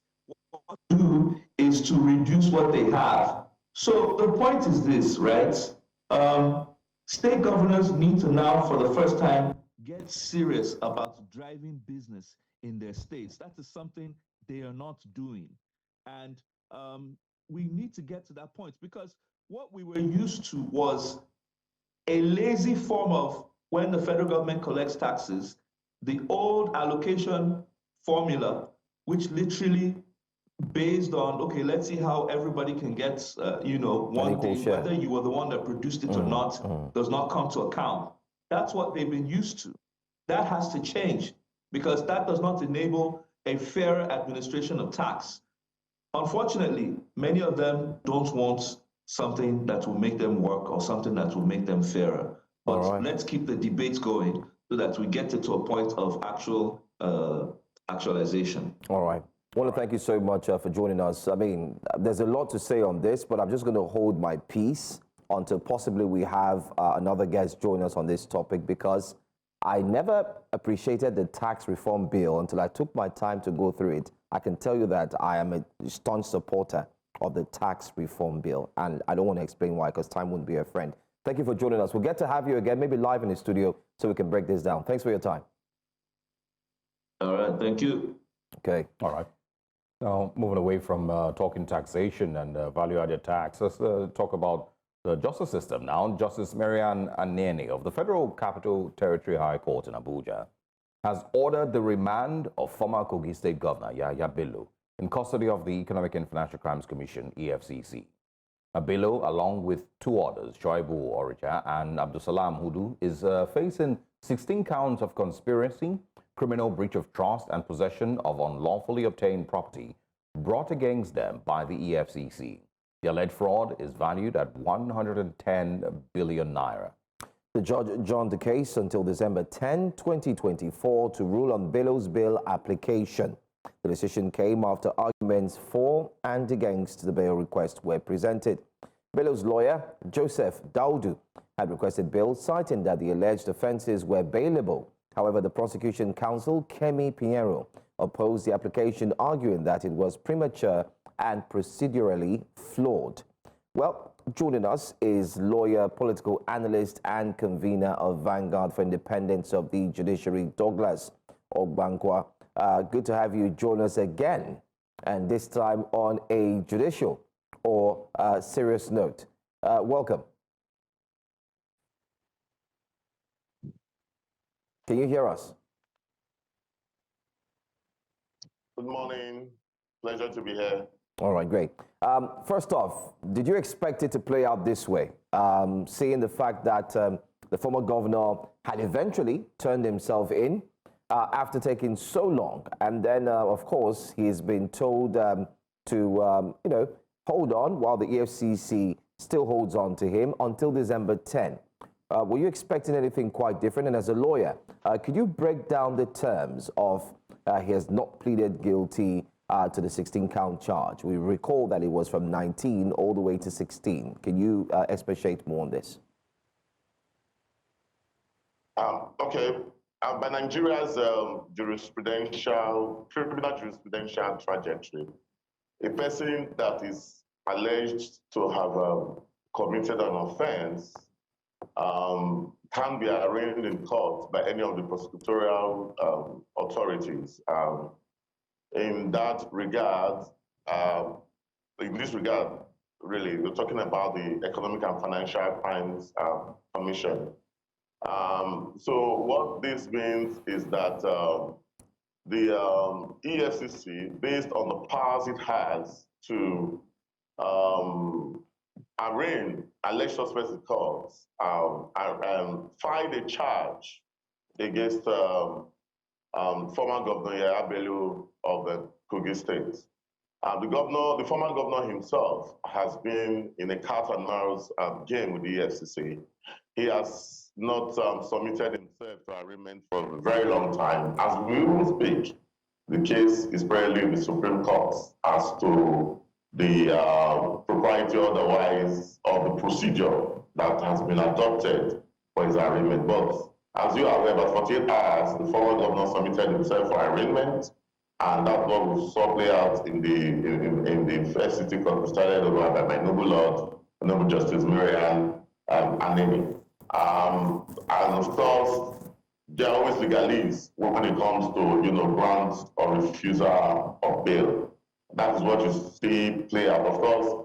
what they do is to reduce what they have. So the point is this, right? State governors need to now, for the first time, get serious about driving business in their states. That is something they are not doing. And we need to get to that point, because what we were used to was a lazy form of, when the federal government collects taxes, the old allocation formula, which literally based on, okay, let's see how everybody can get, one thing, share. whether you were the one that produced it or not, does not come to account. That's what they've been used to. That has to change, because that does not enable a fair administration of tax. Unfortunately, many of them don't want something that will make them work or something that will make them fairer. But let's keep the debates going so that we get it to a point of actualization. All right. I want to thank you so much for joining us. I mean, there's a lot to say on this, but I'm just going to hold my peace until possibly we have another guest join us on this topic, because I never appreciated the tax reform bill until I took my time to go through it. I can tell you that I am a staunch supporter of the tax reform bill, and I don't want to explain why, because time wouldn't be a friend. Thank you for joining us. We'll get to have you again, maybe live in the studio, so we can break this down. Thanks for your time. All right, thank you. Okay. All right. Now, moving away from talking taxation and value-added tax, let's talk about the justice system now. Justice Marian Aneni of the Federal Capital Territory High Court in Abuja has ordered the remand of former Kogi State Governor Yahaya Bello in custody of the Economic and Financial Crimes Commission, EFCC. Bello, along with two others, Shoaibu Orija and Abdusalam Hudu, is facing 16 counts of conspiracy, criminal breach of trust, and possession of unlawfully obtained property brought against them by the EFCC. The alleged fraud is valued at 110 billion naira. The judge adjourned the case until December 10, 2024 to rule on Bello's bail application. The decision came after arguments for and against the bail request were presented. Bello's lawyer, Joseph Daudu, had requested bail, citing that the alleged offenses were bailable. However, the prosecution counsel, Kemi Pinheiro, opposed the application, arguing that it was premature and procedurally flawed. Well, joining us is lawyer, political analyst, and convener of Vanguard for Independence of the Judiciary, Douglas Ogbankwa. Good to have you join us again, and this time on a judicial or serious note. Welcome. Can you hear us? Good morning. Pleasure to be here. All right, great. First off, did you expect it to play out this way? Seeing the fact that the former governor had eventually turned himself in after taking so long, and then, of course, he's been told to, hold on while the EFCC still holds on to him until December 10. were you expecting anything quite different? And as a lawyer, could you break down the terms of he has not pleaded guilty to the 16-count charge? We recall that it was from 19 all the way to 16. Can you expatiate more on this? Okay. By Nigeria's criminal jurisprudential trajectory, a person that is alleged to have committed an offense can be arraigned in court by any of the prosecutorial authorities. In that regard, in this regard, really, we're talking about the Economic and Financial Crimes Commission. So what this means is that the EFCC, based on the powers it has to arraign alleged suspects in courts, filed a charge against former Governor Yahaya Bello of the Kogi State. The former governor himself has been in a cat and mouse game with the EFCC. He has not submitted himself to arraignment for a very long time. As we will speak, the case is currently in the Supreme Court as to the propriety otherwise of the procedure that has been adopted for his arraignment. But as you are aware, about 48 hours, the former governor submitted himself for arraignment, and that's what we saw play out in the first city court started over by my noble lord, Honorable Justice Marian Anemi. And of course, there are always legalese when it comes to, grant or refusal of bail. That is what you see play out. Of course,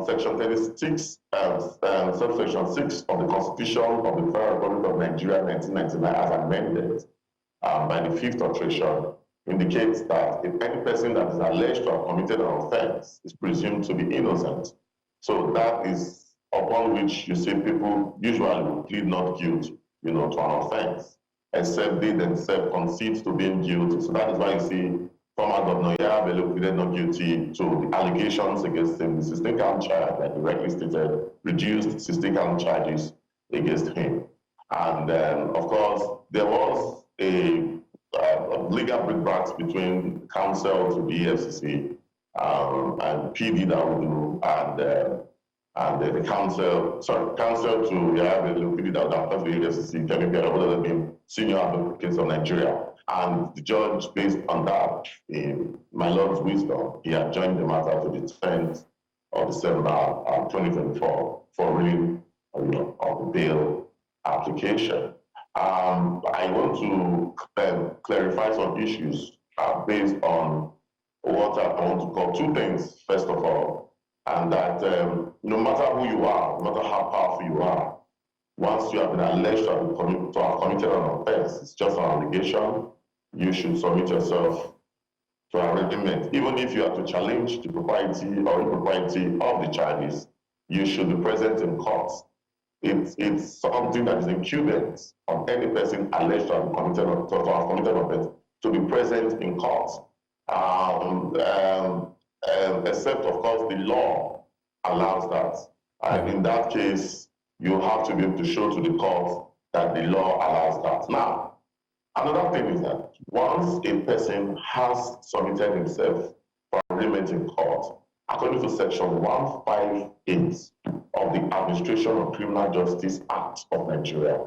Section 36, subsection 6 of the Constitution of the Federal Republic of Nigeria, 1999, as amended by the 5th alteration, indicates that if any person that is alleged to have committed an offense is presumed to be innocent. So that is upon which you see people usually plead not guilty, to an offense, except they themselves concede to being guilty. So that is why you see former Governor Yahaya Bello pleaded not guilty to the allegations against him, the 16-count charge, like directly stated, reduced 16-count charges against him. And of course, there was a legal brickbats between counsel to the EFCC and PD that would do, and the counsel to Yahaya Bello, PD that would after the EFCC, Kevin Pierre, would have been senior advocates of Nigeria. And the judge, based on that, in my Lord's wisdom, he adjourned the matter to the 10th of December 2024 for reading of the bail application. I want to clarify some issues based on what I want to call two things, first of all, and that no matter who you are, no matter how powerful you are, once you have been alleged to have committed an offense, it's just an allegation, you should submit yourself to arraignment. Even if you are to challenge the propriety or impropriety of the charges, you should be present in court. It's something that is incumbent on any person alleged to have committed an offense to be present in court. Except, of course, the law allows that. And in that case, you have to be able to show to the court that the law allows that. Now, another thing is that once a person has submitted himself for arraignment in court, according to Section 158 of the Administration of Criminal Justice Act of Nigeria,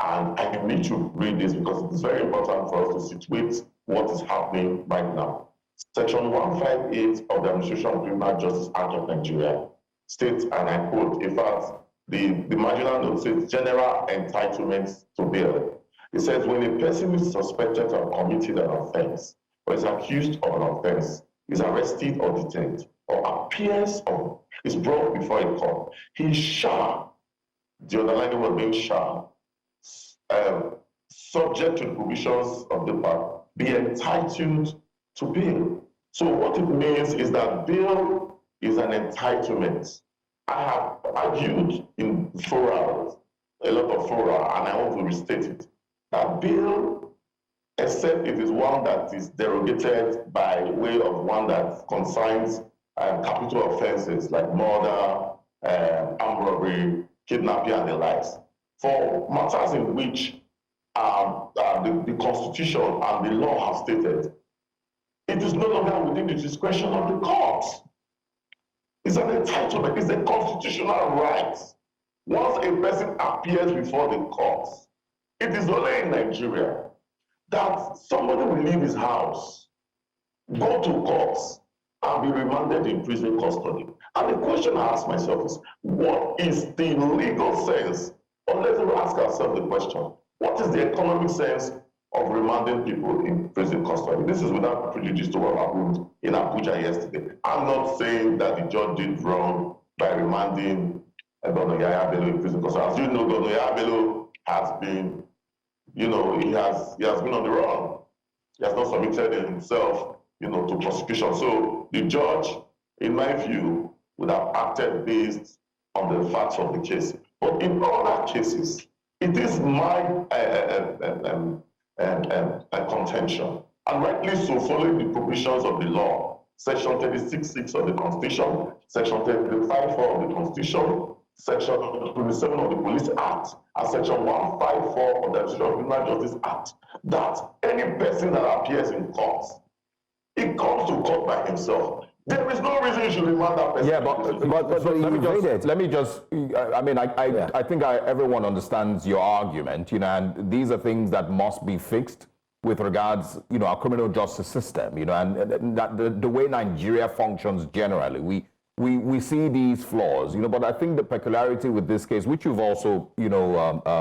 and I need to read this because it's very important for us to situate what is happening right now. Section 158 of the Administration of Criminal Justice Act of Nigeria states, and I quote, in fact, the marginal note says general entitlements to bail. It says when a person is suspected to have committed an offense or is accused of an offense, is arrested or detained, or appears or is brought before a court, he shall, the underlining word being shall, subject to the provisions of the part, be entitled to bail. So what it means is that bail is an entitlement. I have argued in fora, a lot of fora, and I want to restate it, that bail, except it is one that is derogated by way of one that concerns capital offenses like murder, armed robbery, kidnapping, and the likes. for matters in which the Constitution and the law have stated, it is no longer within the discretion of the courts. It's an entitlement, it's a constitutional right. Once a person appears before the courts, it is only in Nigeria that somebody will leave his house, go to courts, and be remanded in prison custody. And the question I ask myself is, what is the legal sense? Or let's ask ourselves the question, what is the economic sense of remanding people in prison custody? This is without prejudice to what happened in Abuja yesterday. I'm not saying that the judge did wrong by remanding Governor Yahaya Bello in prison custody. As you know, Governor Yahaya Bello has been, he has been on the run. He has not submitted himself, to prosecution. So the judge, in my view, would have acted based on the facts of the case. But in other cases, it is my contention, and rightly so, following the provisions of the law, Section 36(6) of the Constitution, Section 35(4) of the Constitution, Section 27 of the Police Act, and Section 154 of the Administration of Criminal Justice Act, that any person that appears in court, he comes to court by himself. There is no reason you should remand that person. Yeah, but let me just. I think everyone understands your argument, and these are things that must be fixed with regards, our criminal justice system, and that the way Nigeria functions generally. We see these flaws, but I think the peculiarity with this case, which you've also,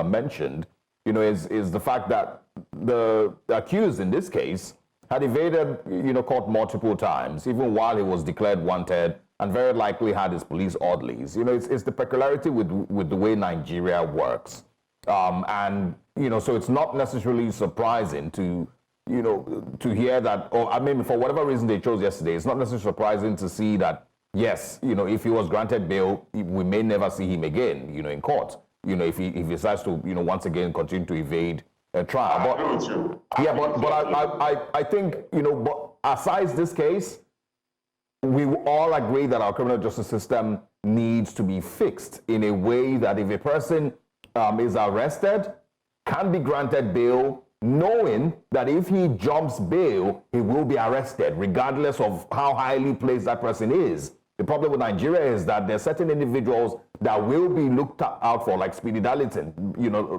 mentioned, is the fact that the accused in this case had evaded, court multiple times, even while he was declared wanted, and very likely had his police orderlies. It's the peculiarity with the way Nigeria works. So it's not necessarily surprising to hear that, for whatever reason they chose yesterday, it's not necessarily surprising to see that, yes, if he was granted bail, we may never see him again, in court. If he decides to, once again continue to evade a trial. I agree with you. I think, but aside this case, we all agree that our criminal justice system needs to be fixed in a way that if a person is arrested, can be granted bail, knowing that if he jumps bail, he will be arrested, regardless of how highly placed that person is. The problem with Nigeria is that there are certain individuals that will be looked out for, like Speedy Darlington,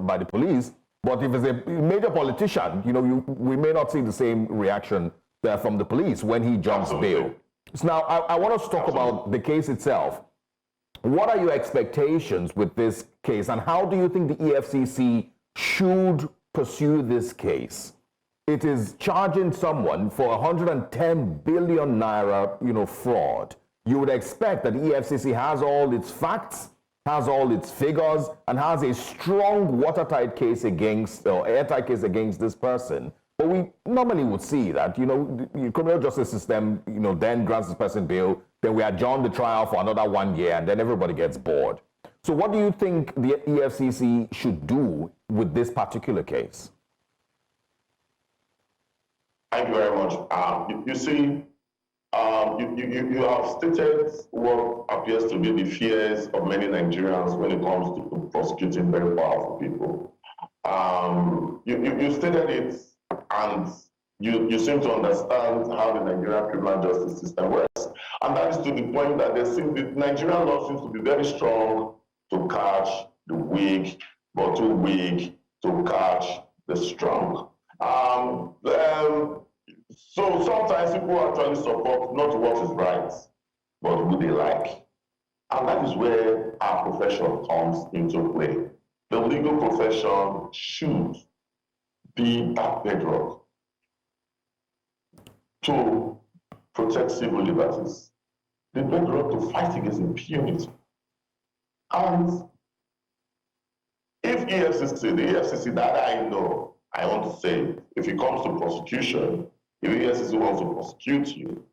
by the police. But if it's a major politician, we may not see the same reaction from the police when he jumps bail. So now, I want us to talk about the case itself. What are your expectations with this case, and how do you think the EFCC should pursue this case? It is charging someone for 110 billion naira, fraud. You would expect that the EFCC has all its facts, has all its figures, and has a strong watertight case airtight case against this person. But we normally would see that, the criminal justice system, then grants this person bail, then we adjourn the trial for another 1 year, and then everybody gets bored. So what do you think the EFCC should do with this particular case? Thank you very much. You see, you have stated what appears to be the fears of many Nigerians when it comes to prosecuting very powerful people. You stated it, and you seem to understand how the Nigerian criminal justice system works. And that is to the point that the Nigerian law seems to be very strong to catch the weak, but too weak to catch the strong. So sometimes people actually support not what is right, but who they like. And that is where our profession comes into play. The legal profession should be that bedrock to protect civil liberties, the bedrock to fight against impunity. And if the EFCC that I know, I want to say, if it comes to prosecution, if the EFCC wants to prosecute you,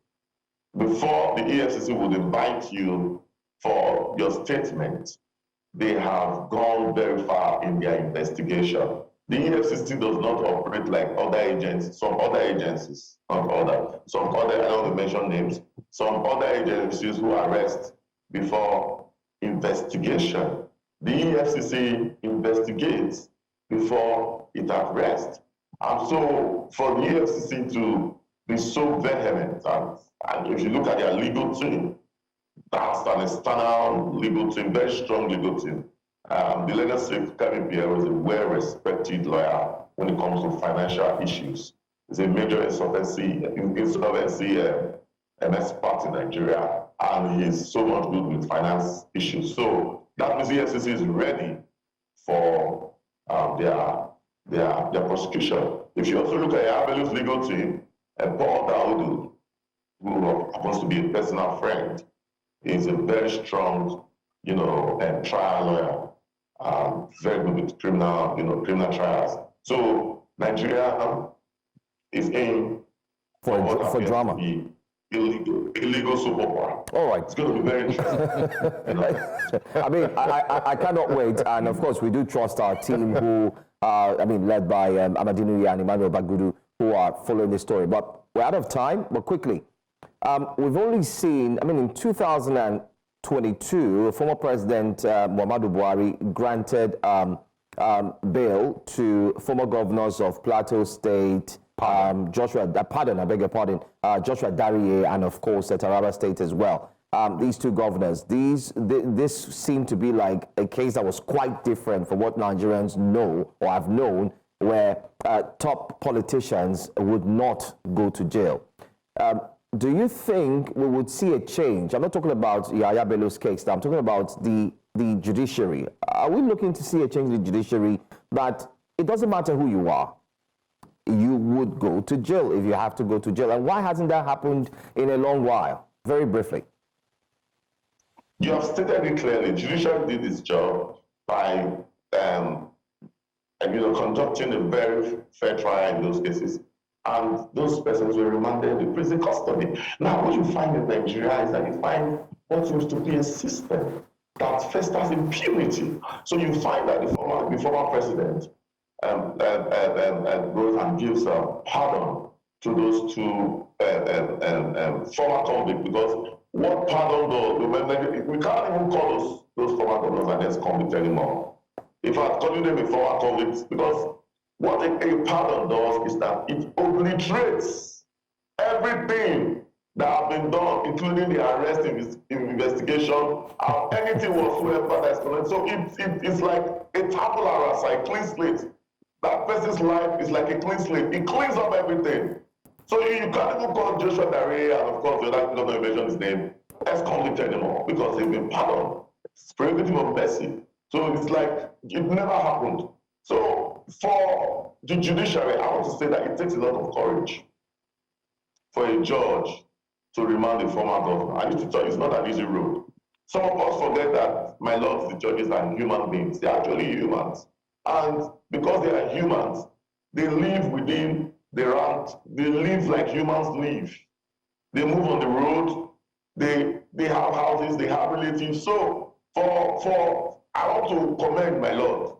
before the EFCC would invite you for your statement, they have gone very far in their investigation. The EFCC does not operate like other agencies, some other agencies, I don't want to mention names, some other agencies who arrest before investigation. the EFCC investigates before it arrests. And so for the EFCC to be so vehement, and if you look at their legal team, that's an external legal team, very strong legal team. The legal secretary here was a well-respected lawyer when it comes to financial issues. He's a major insolvency expert in Nigeria, and he's so much good with finance issues. So that means the EFCC is ready for their prosecution. If you also look at Yahya's legal team, Paul, who happens to be a personal friend, is a very strong, trial lawyer, very good with criminal trials. So Nigeria is aimed for drama. Illegal soap opera. All right. It's going to be very interesting. I mean, I cannot wait. And of course, we do trust our team who, led by Amadinu and Emmanuel Bagudu, who are following this story. But we're out of time, but quickly. We've only seen, in 2022, former President Muhammadu Buhari granted bail to former governors of Plateau State, Joshua Dariye, and of course Taraba State as well. These two governors, this seemed to be like a case that was quite different from what Nigerians know or have known, where top politicians would not go to jail. Do you think we would see a change? I'm not talking about Yahaya Bello's case now. I'm talking about the judiciary. Are we looking to see a change in the judiciary that it doesn't matter who you are, you would go to jail if you have to go to jail? And why hasn't that happened in a long while? Very briefly. You have stated it clearly. Judiciary did its job by conducting a very fair trial in those cases. And those persons were remanded in prison custody. Now, what you find in Nigeria is that you find what seems to be a system that festers impunity. So you find that the former president goes and gives pardon to those two former convicts, because what pardon does, we can't even call those former governors and ex-convicts anymore. If I call them a former convicts, because what a pardon does is that it obliterates everything that has been done, including the arrest, investigation, or anything whatsoever that's connected. So it's like a tabula rasa, a clean slate. That person's life is like a clean slate. It cleans up everything. So you can't even call Joshua Dariye, and of course, the other governor mention his name, ex-convict anymore, because they've been pardoned. It's prerogative of mercy. So it's like it never happened. So for the judiciary, I want to say that it takes a lot of courage for a judge to remand a former governor. I used to tell you, it's not an easy road. Some of us forget that, my lords, the judges are human beings. They're actually humans. And because they are humans, they live within the ranks. They live like humans live. They move on the road. They have houses. They have relatives. So I want to commend my lord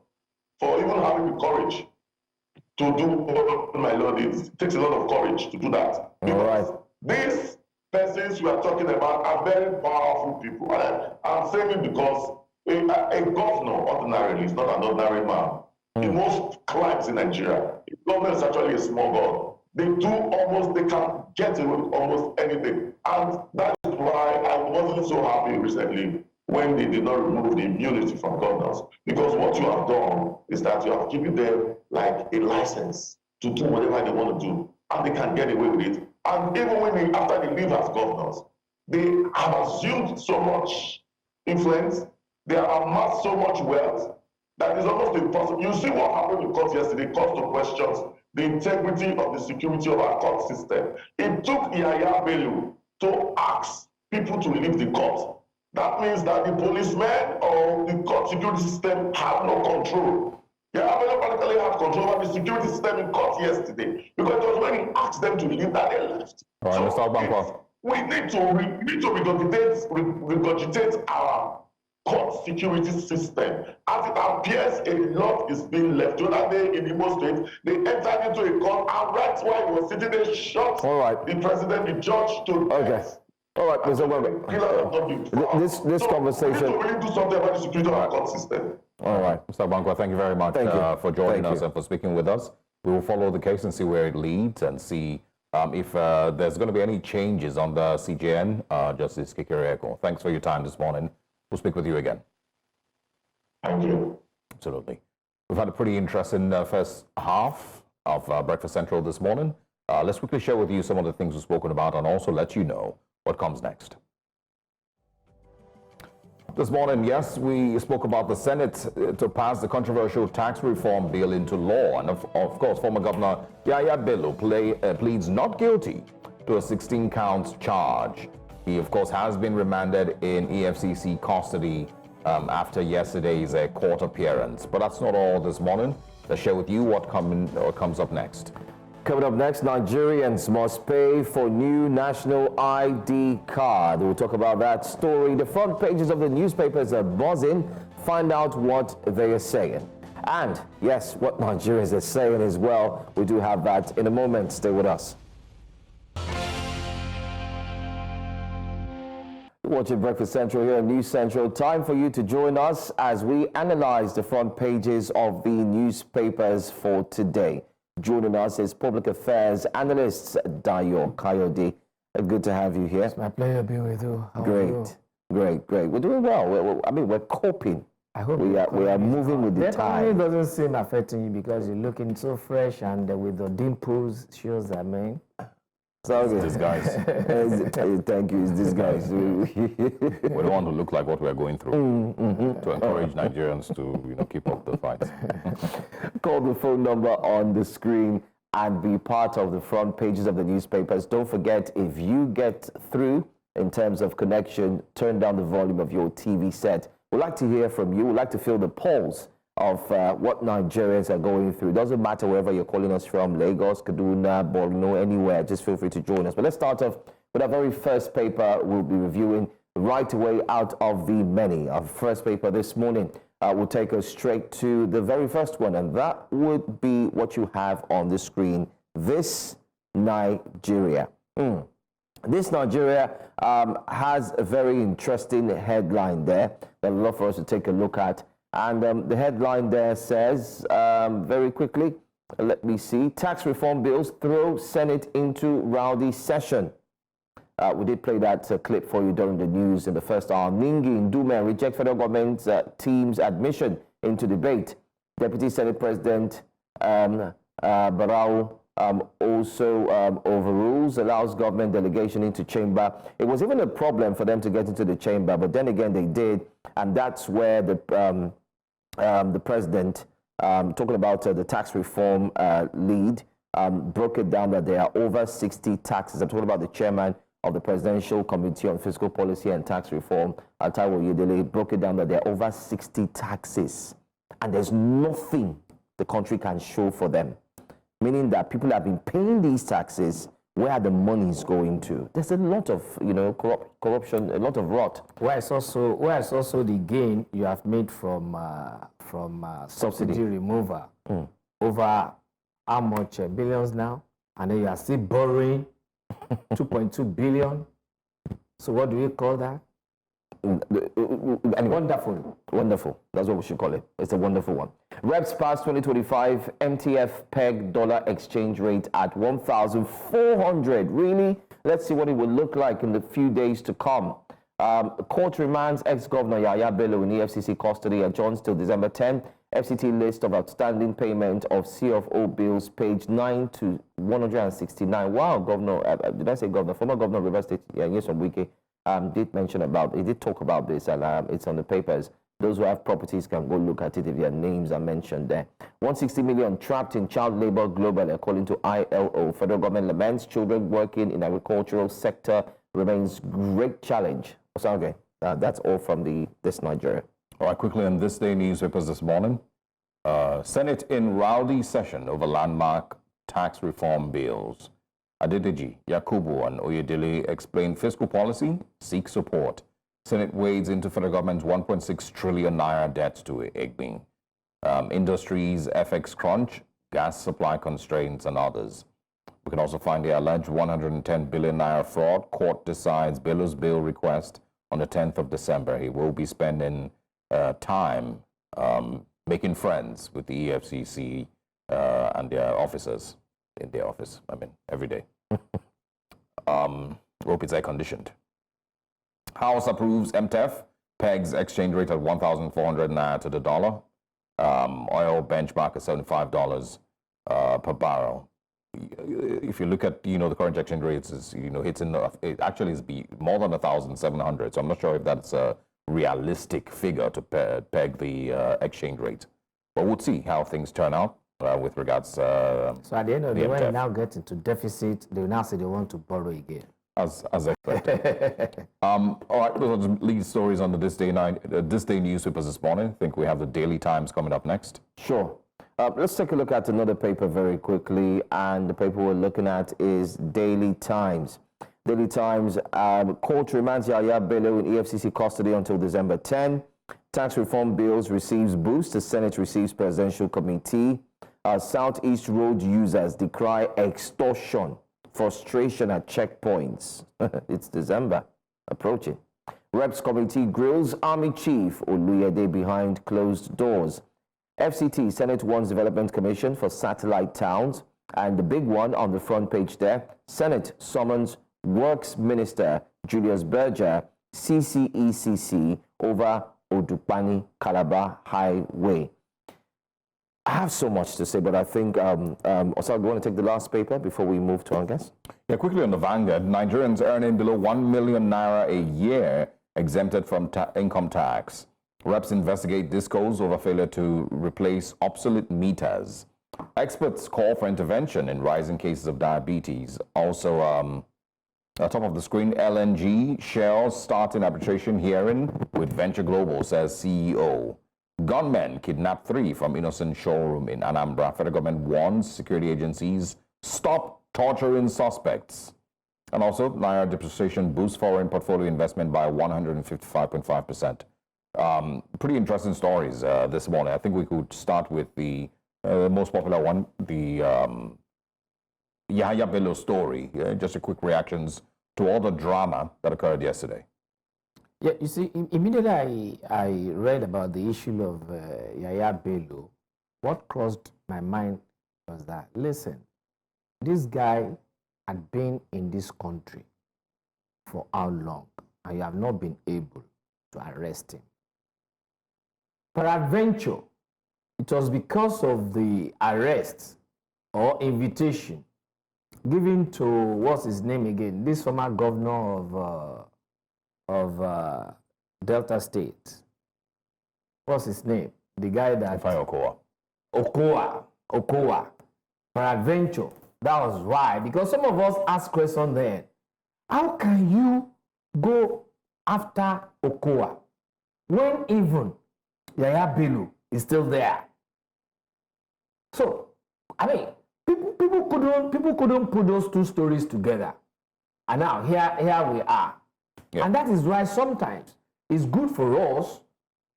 for even having the courage to do what my lord is. It takes a lot of courage to do that. Because these persons we are talking about are very powerful people. And I'm saying it because a governor ordinarily is not an ordinary man. In most climes in Nigeria, a governor is actually a small god. They can get away with almost anything. And that is why I wasn't so happy recently when they did not remove the immunity from governors. Because what you have done is that you have given them like a license to do whatever they want to do, and they can get away with it. And even after they leave as governors, they have assumed so much influence, they have amassed so much wealth, that is almost impossible. You see what happened in court yesterday, calls to questions the integrity of the security of our court system. It took Yahaya Bello to ask people to leave the court. That means that the policemen or the court security system have no control. Yahaya Bello practically had control over the security system in court yesterday, because it was when he asked them to leave that they left. All right, Mr. Obankwa. We need to regurgitate our court security system. As it appears, a lot is being left. The other day in Imo State, they entered into a court, and right while he was sitting there, shot the president, the judge, to death. All right, Mr. This conversation. We need to really do something about the security of our court system. All right. Mr. Bankwa, thank you very much for joining us and for speaking with us. We will follow the case and see where it leads and see if there's going to be any changes on the CJN, Justice Kikerieko. Thanks for your time this morning. We'll speak with you again. Thank you. Absolutely. We've had a pretty interesting first half of Breakfast Central this morning. Let's quickly share with you some of the things we've spoken about and also let you know what comes next. This morning, yes, we spoke about the Senate to pass the controversial tax reform bill into law. And of course, former Governor Yahaya Bello pleads not guilty to a 16-count charge. He, of course, has been remanded in EFCC custody after yesterday's court appearance. But that's not all this morning. Let's share with you what comes up next. Coming up next, Nigerians must pay for new national ID card. We'll talk about that story. The front pages of the newspapers are buzzing. Find out what they are saying. And yes, what Nigerians are saying as well. We do have that in a moment. Stay with us. Watching Breakfast Central here on News Central. Time for you to join us as we analyze the front pages of the newspapers for today. Joining us is Public Affairs Analyst Dayo Kayode. Good to have you here. It's my pleasure being with you. How great, are you? great. We're doing well. We're coping. I hope we are moving with the that tide. It doesn't seem affecting you because you're looking so fresh and with the dimples shows that, man. So This guys. Thank you. It's this guys. We don't want to look like what we're going through to encourage Nigerians to keep up the fight. Call the phone number on the screen and be part of the front pages of the newspapers. Don't forget, if you get through in terms of connection, turn down the volume of your TV set. We'd like to hear from you. We'd like to feel the pulse of what Nigerians are going through. It doesn't matter wherever you're calling us from, Lagos, Kaduna, Borno, anywhere. Just feel free to join us. But let's start off with our very first paper we'll be reviewing right away out of the many. Our first paper this morning will take us straight to the very first one, and that would be what you have on the screen. This Nigeria. This Nigeria has a very interesting headline there that I'd love for us to take a look at. And the headline there says, very quickly, let me see, tax reform bills throw Senate into rowdy session. We did play that clip for you during the news in the first hour. Ningi Ndume reject federal government's team's admission into debate. Deputy Senate President Barau also overrules, allows government delegation into chamber. It was even a problem for them to get into the chamber, but then again they did, and that's where the president, talking about the tax reform lead, broke it down that there are over 60 taxes. I'm talking about the chairman of the Presidential Committee on Fiscal Policy and Tax Reform, Taiwo Yedele, broke it down that there are over 60 taxes, and there's nothing the country can show for them. Meaning that people have been paying these taxes. Where the money is going to? There's a lot of corruption, a lot of rot. Where it's also the gain you have made from subsidy removal over how much billions now, and then you are still borrowing 2.2 billion. So what do you call that? Anyway, wonderful. That's what we should call it. It's a wonderful one. Reps past 2025 MTF peg dollar exchange rate at 1,400. Really? Let's see what it will look like in the few days to come. Court remands ex-governor Yahaya Bello in EFCC custody adjourns till December 10. FCT list of outstanding payment of CFO bills, page 9 to 169. Wow, Governor, did I say Governor? Former Governor of River State, Nyesom Wike, he did talk about this, and it's on the papers. Those who have properties can go look at it if their names are mentioned there. 160 million trapped in child labor globally, according to ILO. Federal government laments children working in agricultural sector remains great challenge. Okay, that's all from this Nigeria. All right, quickly on This Day newspapers this morning. Senate in rowdy session over landmark tax reform bills. Adedeji, Yakubu, and Oyedele explain fiscal policy, seek support. Senate wades into federal government's 1.6 trillion naira debt to Egbin. Industries, FX crunch, gas supply constraints, and others. We can also find the alleged 110 billion naira fraud. Court decides Bello's bail request on the 10th of December. He will be spending time making friends with the EFCC and their officers in their office. I mean, every day. Hope it's air-conditioned. House approves MTEF, pegs exchange rate at 1,400 naira to the dollar. Oil benchmark at $75 per barrel. If you look at, the current exchange rates, it actually is more than 1,700. So I'm not sure if that's a realistic figure to peg the exchange rate. But we'll see how things turn out with regards. So at the end of the day, when you now get into deficit, they will now say they want to borrow again. As expected. All right, those are the lead stories on the This Day newspapers this morning. I think we have the Daily Times coming up next. Sure. Let's take a look at another paper very quickly, and the paper we're looking at is Daily Times. Daily Times, court remands Yahaya Bello in EFCC custody until December 10. Tax reform bills receives boost. The Senate receives presidential committee. Southeast road users decry extortion. Frustration at checkpoints. It's December approaching. Reps committee grills Army Chief Oluremi behind closed doors. FCT, Senate warns Development Commission for satellite towns. And the big one on the front page there, Senate summons Works Minister Julius Berger, CCECC over Odukpani Calabar Highway. I have so much to say, but I think, Osal, do you want to take the last paper before we move to our guest? Yeah, quickly on the Vanguard, Nigerians earning below 1 million naira a year exempted from income tax. Reps investigate discos over failure to replace obsolete meters. Experts call for intervention in rising cases of diabetes. Also, on top of the screen, LNG, Shell starting arbitration hearing with Venture Global, says CEO. Gunmen kidnap 3 from innocent showroom in Anambra. Federal government warns security agencies, stop torturing suspects. And also, Naira depreciation boosts foreign portfolio investment by 155.5%. Pretty interesting stories this morning. I think we could start with the most popular one, the Yahaya Bello story. Just a quick reactions to all the drama that occurred yesterday. Yeah, you see, immediately I read about the issue of Yahaya Bello, what crossed my mind was that, listen, this guy had been in this country for how long, and you have not been able to arrest him. Peradventure, it was because of the arrest or invitation given to, what's his name again, this former governor of Delta State. What's his name? The guy that... Okowa. Peradventure. That was why. Because some of us asked questions then. How can you go after Okowa when even Yahaya Bello is still there? So, I mean, people couldn't put those two stories together. And now here we are. Yeah. And that is why sometimes it's good for us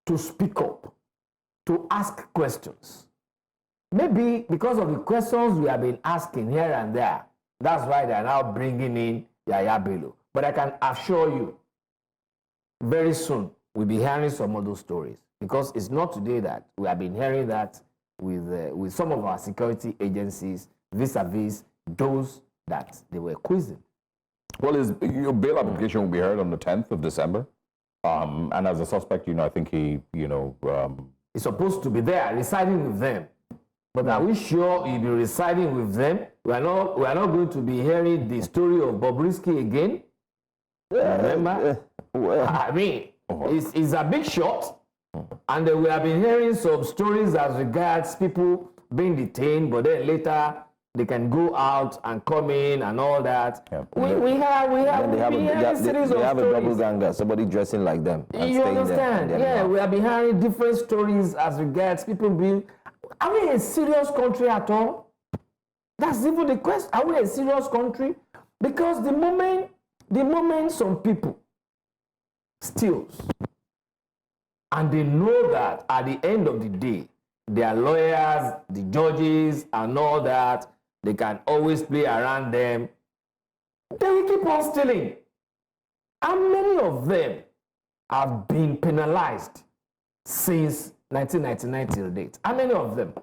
to speak up, to ask questions. Maybe because of the questions we have been asking here and there, that's why they are now bringing in Yahaya Bello. But I can assure you, very soon we'll be hearing some of those stories, because it's not today that we have been hearing that with some of our security agencies vis-a-vis those that they were quizzing. Well, your bail application will be heard on the 10th of December. And as a suspect, I think he, he's supposed to be there, residing with them. But are we sure he'll be residing with them? We are not going to be hearing the story of Bobrisky again. Remember? I mean, it's a big shot. And we have been hearing some stories as regards people being detained, but then later they can go out and come in and all that. Yeah. We have a double ganger, somebody dressing like them. You understand? Yeah, we have been hearing different stories as regards people being. Are we a serious country at all? That's even the question. Are we a serious country? Because the moment some people steals, and they know that at the end of the day, their lawyers, the judges, and all that they can always play around them, they will keep on stealing. And many of them have been penalized since 1999 till date. How many of them?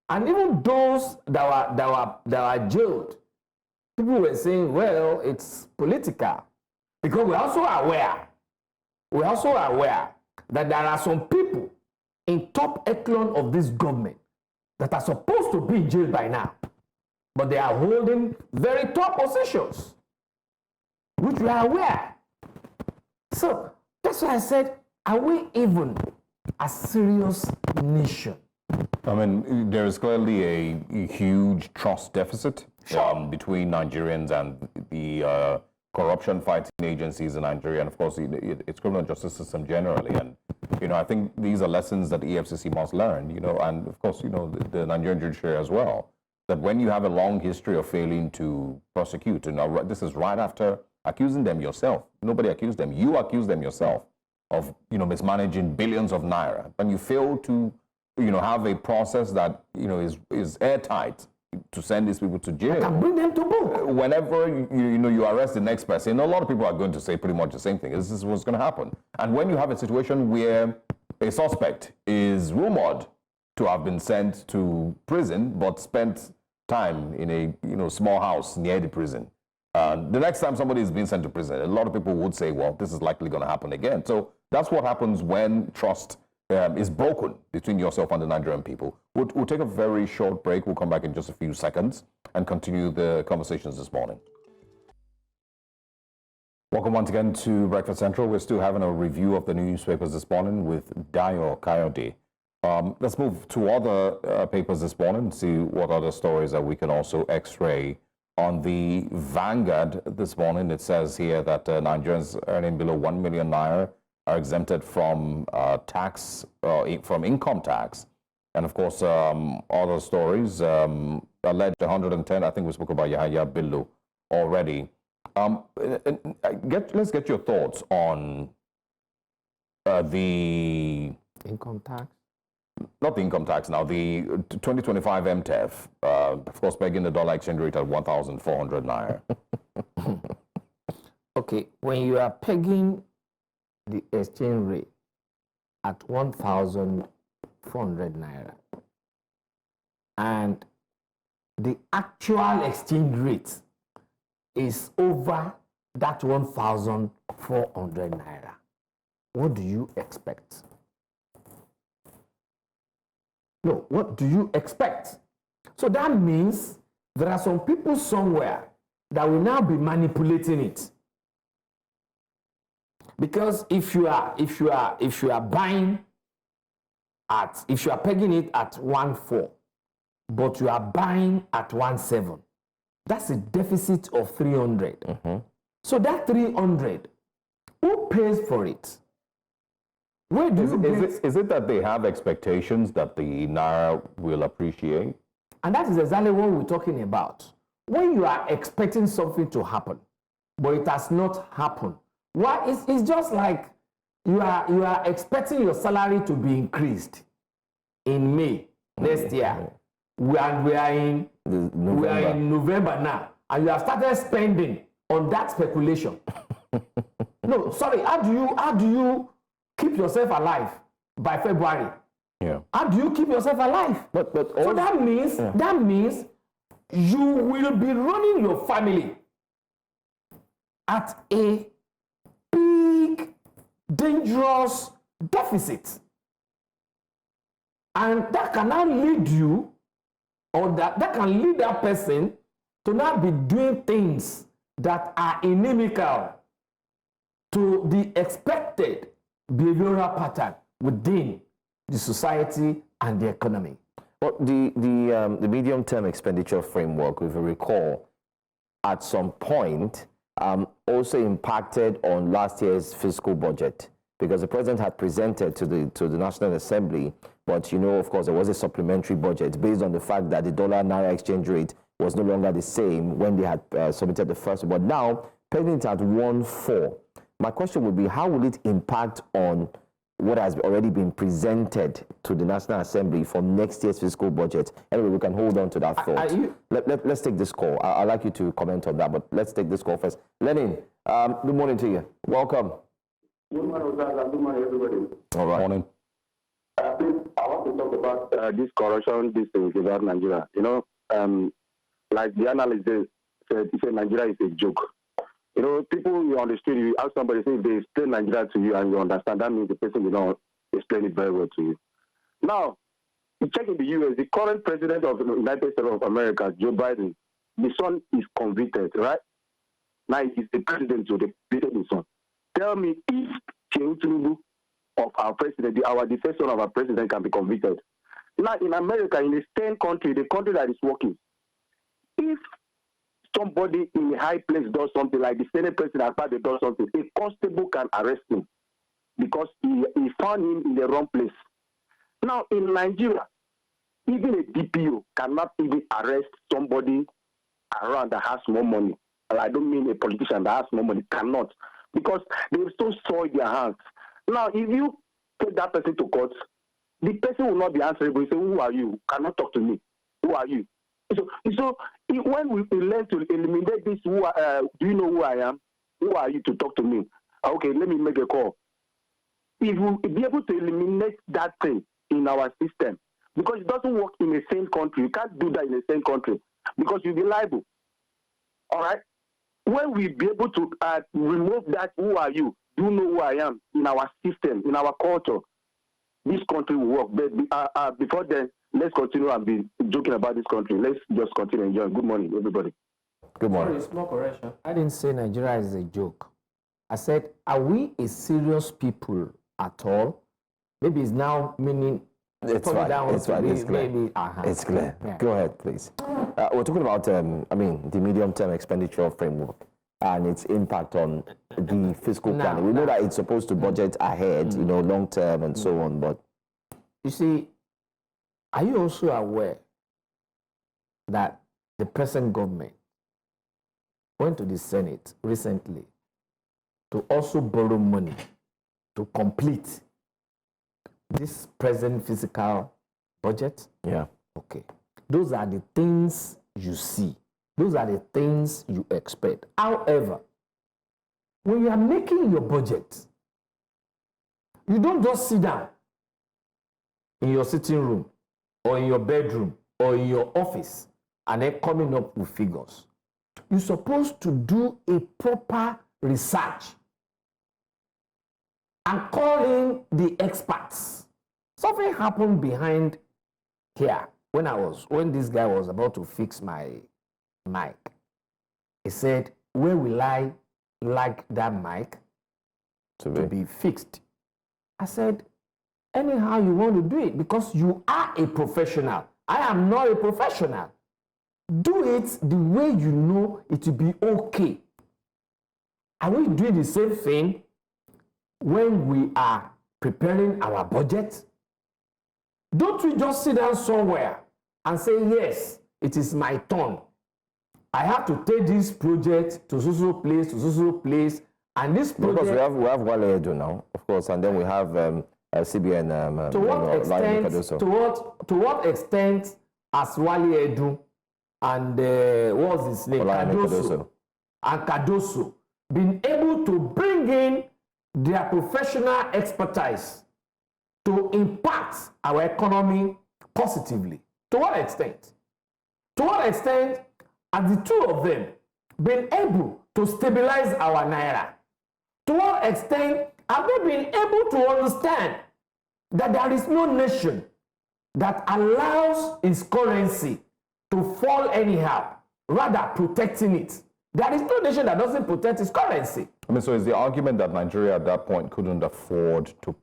And even those that were jailed, people were saying, well, it's political. Because we're also aware that there are some people in top echelon of this government that are supposed to be in jail by now, but they are holding very top positions, which we are aware. So that's why I said, are we even a serious nation? I mean, there is clearly a huge trust deficit between Nigerians and the corruption fighting agencies in Nigeria, and of course, its criminal justice system generally. And I think these are lessons that EFCC must learn. And of course, the Nigerian judiciary as well. That when you have a long history of failing to prosecute, and this is right after accusing them yourself. Nobody accused them. You accused them yourself of mismanaging billions of naira, and you fail to have a process that is airtight to send these people to jail. And bring them to book. Whenever you arrest the next person, a lot of people are going to say pretty much the same thing. This is what's going to happen. And when you have a situation where a suspect is rumored to have been sent to prison but spent time in a small house near the prison, the next time somebody is being sent to prison, a lot of people would say, well, this is likely going to happen again. So that's what happens when trust is broken between yourself and the Nigerian people. We'll take a very short break. We'll come back in just a few seconds and continue the conversations this morning. Welcome once again to Breakfast Central. We're still having a review of the newspapers this morning with Dayo Kayode. Let's move to other papers this morning, see what other stories that we can also x-ray. On the Vanguard this morning, it says here that Nigerians earning below 1 million naira are exempted from from income tax. And of course, other stories, alleged 110, I think we spoke about Yahaya Bello already. Let's get your thoughts on the income tax. Not the income tax now, the 2025 MTEF, of course, pegging the dollar exchange rate at 1,400 naira. Okay, when you are pegging the exchange rate at 1,400 naira and the actual exchange rate is over that 1,400 naira, what do you expect? No, what do you expect? So that means there are some people somewhere that will now be manipulating it. Because if you are pegging it at 1.4, but you are buying at 1.7, that's a deficit of 300. Mm-hmm. So that 300, who pays for it? Where do is it that they have expectations that the naira will appreciate? And that is exactly what we're talking about. When you are expecting something to happen, but it has not happened, why? It's just like you are expecting your salary to be increased in May next year. We are in November now, and you have started spending on that speculation. No, sorry. How do you keep yourself alive by February? Yeah. How do you keep yourself alive? So that means you will be running your family at a big, dangerous deficit. And that can now lead you, or that can lead that person to now be doing things that are inimical to the expected behavioral pattern within the society and the economy. Well, the medium-term expenditure framework, if you recall, at some point also impacted on last year's fiscal budget, because the president had presented to the National Assembly, but of course, there was a supplementary budget based on the fact that the dollar-naira exchange rate was no longer the same when they had submitted the first one. But now, pegging it at 1.4, my question would be, how will it impact on what has already been presented to the National Assembly for next year's fiscal budget. Anyway, we can hold on to that thought. Let's take this call. I'd like you to comment on that, but let's take this call first. Lenin, good morning to you. Welcome. Good morning, good morning, everybody. All right. Morning. Please, I want to talk about this corruption, this thing about Nigeria. You know, like the analyst said, he said Nigeria is a joke. You know, people you understood, you ask somebody, say they explain Nigeria to you and you understand, that means the person will not explain it very well to you. Now, you check in the US, the current president of the United States of America, Joe Biden, the son is convicted, right? Now he's the president, so they convicted the son. Tell me if Tinubu of our president, the first son of our president can be convicted. Now in America, in a stern country, the country that is working, if somebody in a high place does something, like the Senate president does something, a constable can arrest him because he found him in the wrong place. Now in Nigeria, even a DPO cannot even arrest somebody around that has more money. And I don't mean a politician that has more money, cannot, because they've so soiled their hands. Now, if you take that person to court, the person will not be answerable. He say, who are you? Cannot talk to me. Who are you? So when we learn to eliminate this, do you know who I am? Who are you to talk to me? Okay, let me make a call. If we be able to eliminate that thing in our system, because it doesn't work in the same country. You can't do that in the same country because you'll be liable. All right? When we be able to remove that, who are you? Do you know who I am in our system, in our culture? This country will work. But before then, let's continue and be joking about this country. Let's just continue enjoying. Good morning, everybody. Good morning. Sorry, small correction. I didn't say Nigeria is a joke. I said, are we a serious people at all? Maybe it's now meaning... It's fine. It's fine. It's clear. Maybe, it's clear. Yeah. Go ahead, please. We're talking about, the medium-term expenditure framework and its impact on the fiscal planning. We know that it's supposed to budget ahead, long-term and so on, but... You see, are you also aware that the present government went to the Senate recently to also borrow money to complete this present fiscal budget? Yeah. Okay. Those are the things you see. Those are the things you expect. However, when you are making your budget, you don't just sit down in your sitting room or in your bedroom or in your office and then coming up with figures. You're supposed to do a proper research and call in the experts. Something happened behind here when this guy was about to fix my mic. He said, where will I like that mic to be fixed? I said, anyhow you want to do it, because you are a professional. I am not a professional. Do it the way you know it will be okay. Are we doing the same thing when we are preparing our budget? Don't we just sit down somewhere and say, yes, it is my turn. I have to take this project to so place, and this project... Because we have Wale Edu now, of course, and then we have CBN... to what extent has Wale Edu and what's his name? Cardoso been able to bring in their professional expertise to impact our economy positively? To what extent? To what extent have the two of them been able to stabilize our naira? To what extent have they been able to understand that there is no nation that allows its currency to fall anyhow, rather protecting it? There is no nation that doesn't protect its currency. I mean, so is the argument that Nigeria at that point couldn't afford to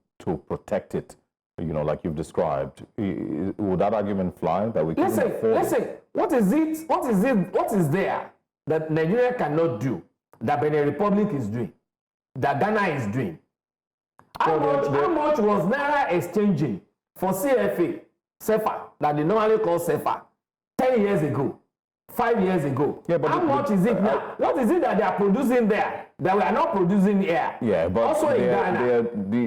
protect it, like you've described? Would that argument fly, that we couldn't afford? Listen, what is there that Nigeria cannot do, that Benin Republic is doing, that Ghana is doing? How much was Naira exchanging for CFA, that they normally call CFA, 10 years ago? 5 years ago. Yeah, but how much is it now? What is it that they are producing there that we are not producing here? Yeah, but also in Ghana.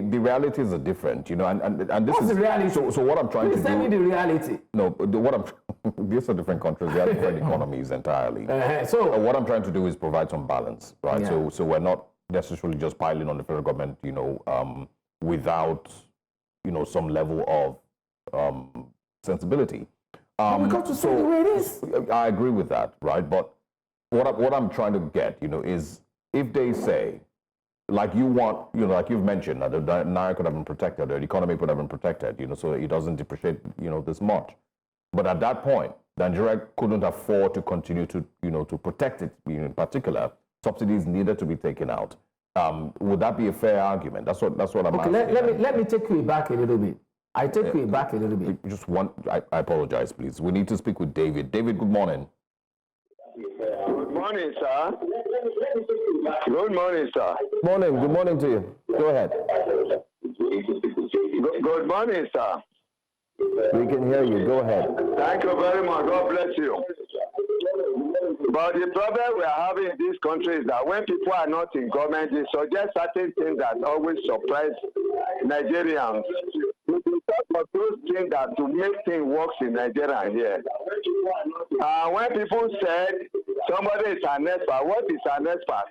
The realities are different, you know, and this What's is the reality? So what I'm trying Please to do. tell me the reality. No, what I'm these are different countries. They are different economies entirely. So what I'm trying to do is provide some balance, right? Yeah. So we're not necessarily just piling on the federal government, you know, without, you know, some level of sensibility. we got to see the way it is. I agree with that, right? But what I'm trying to get, you know, is if they say, like you want, you know, like you've mentioned, that the Naira could have been protected, the economy could have been protected, you know, so it doesn't depreciate, you know, this much. But at that point, Nigeria couldn't afford to continue to, you know, to protect it, in particular. Subsidies needed to be taken out. Would that be a fair argument? That's what I'm asking. Let me take you back a little bit. I take you back a little bit. Just one. I apologize, please. We need to speak with David. David, good morning. Good morning, sir. Good morning, sir. Morning. Good morning to you. Go ahead. Good morning, sir. We can hear you. Go ahead. Thank you very much. God bless you. But the problem we are having in this country is that when people are not in government, they suggest certain things that always surprise Nigerians. We talk of those things that to make things work in Nigeria here. When people said somebody is an expert, what is an expert?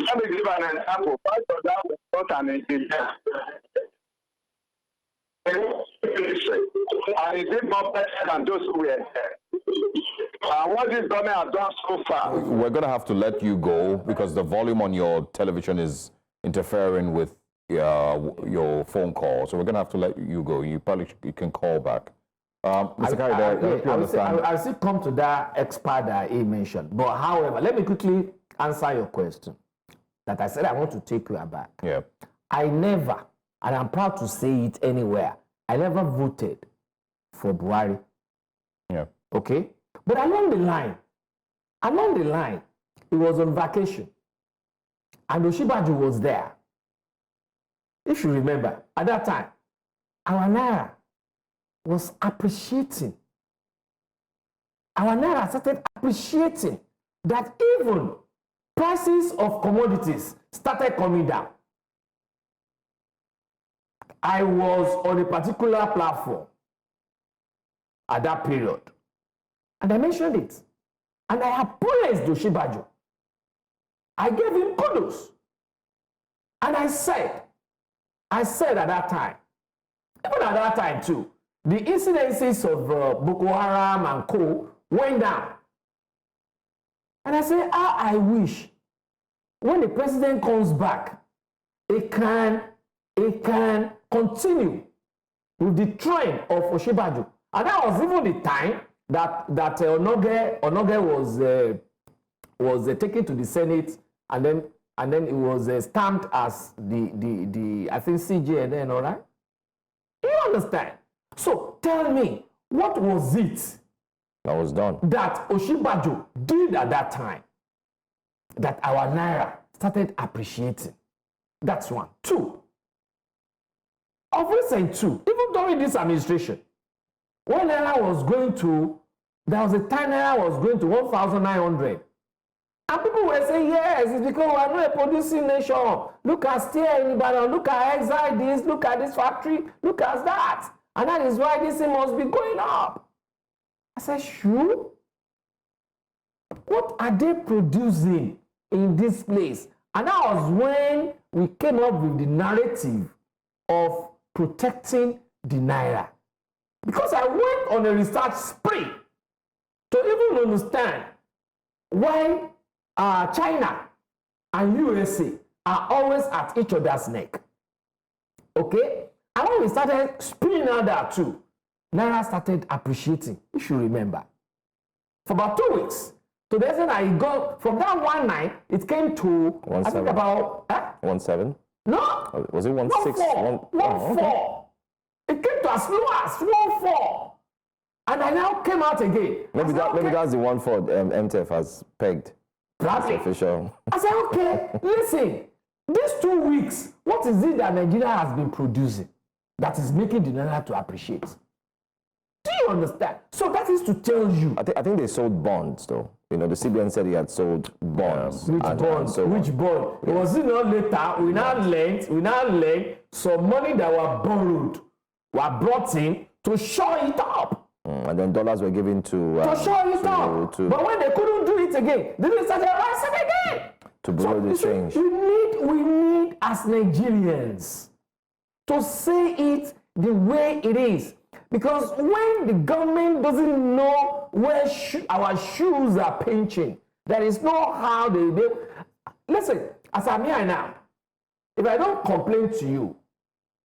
Let me give an example. First of that was not an engineer. And is it more better than those who were there? What this government has done so far. We're going to have to let you go because the volume on your television is interfering with your phone call. So we're going to have to let you go. You can call back. Mr. Kari, I hope you understand. I'll still come to that expert that he mentioned. But however, let me quickly answer your question. That I said I want to take you aback. Yeah. I never, and I'm proud to say it anywhere, I never voted for Buhari. Yeah. Okay? But along the line, he was on vacation. And Oshibaju was there. If you remember, at that time, our Naira was appreciating. Our Naira started appreciating that even prices of commodities started coming down. I was on a particular platform at that period. And I mentioned it. And I appraised Oshibaju. I gave him kudos. And I said at that time, even at that time too, the incidences of Boko Haram and co went down. And I said, I wish when the president comes back, it can continue with the trend of Oshibaju. And that was even the time that Onoge was taken to the Senate, and then it was stamped as the I think CJN, all right? You understand? So tell me, what was it That was done. that Oshibaju did at that time that our Naira started appreciating? That's one. Two, of recent too, even during this administration, when Naira was going to, there was a time Naira was going to 1,900. And people were saying, yes, it's because we are not a producing nation. Look at steel in Ibadan, look at exile this, look at this factory, look at that. And that is why this thing must be going up. I said, sure. What are they producing in this place? And that was when we came up with the narrative of protecting the Naira. Because I went on a research spree to even understand why China and USA are always at each other's neck. Okay? And when we started spinning out that too, Naira started appreciating, if you remember. For about 2 weeks. To the extent that it got, from that 1.9, it came to, 1.7. I think about, 1.7? No. Was it 1.6? 1.4. It came to as low as 1.4. And I now came out again. Maybe that's the one for MTF has pegged. Probably. That's official. I said, okay, listen, these 2 weeks, what is it that Nigeria has been producing that is making the Naira to appreciate? Do you understand? So that is to tell you. I think they sold bonds, though. You know, the CBN said he had sold bonds. Which bond? Which bond? It was not later. We now learned some money that were borrowed were brought in to shore it up. And then dollars were given to shore it up. But when they couldn't do it again, they started rising again. To borrow the change. We need as Nigerians to say it the way it is. Because when the government doesn't know where our shoes are pinching, there is no how they listen, as I'm here now, if I don't complain to you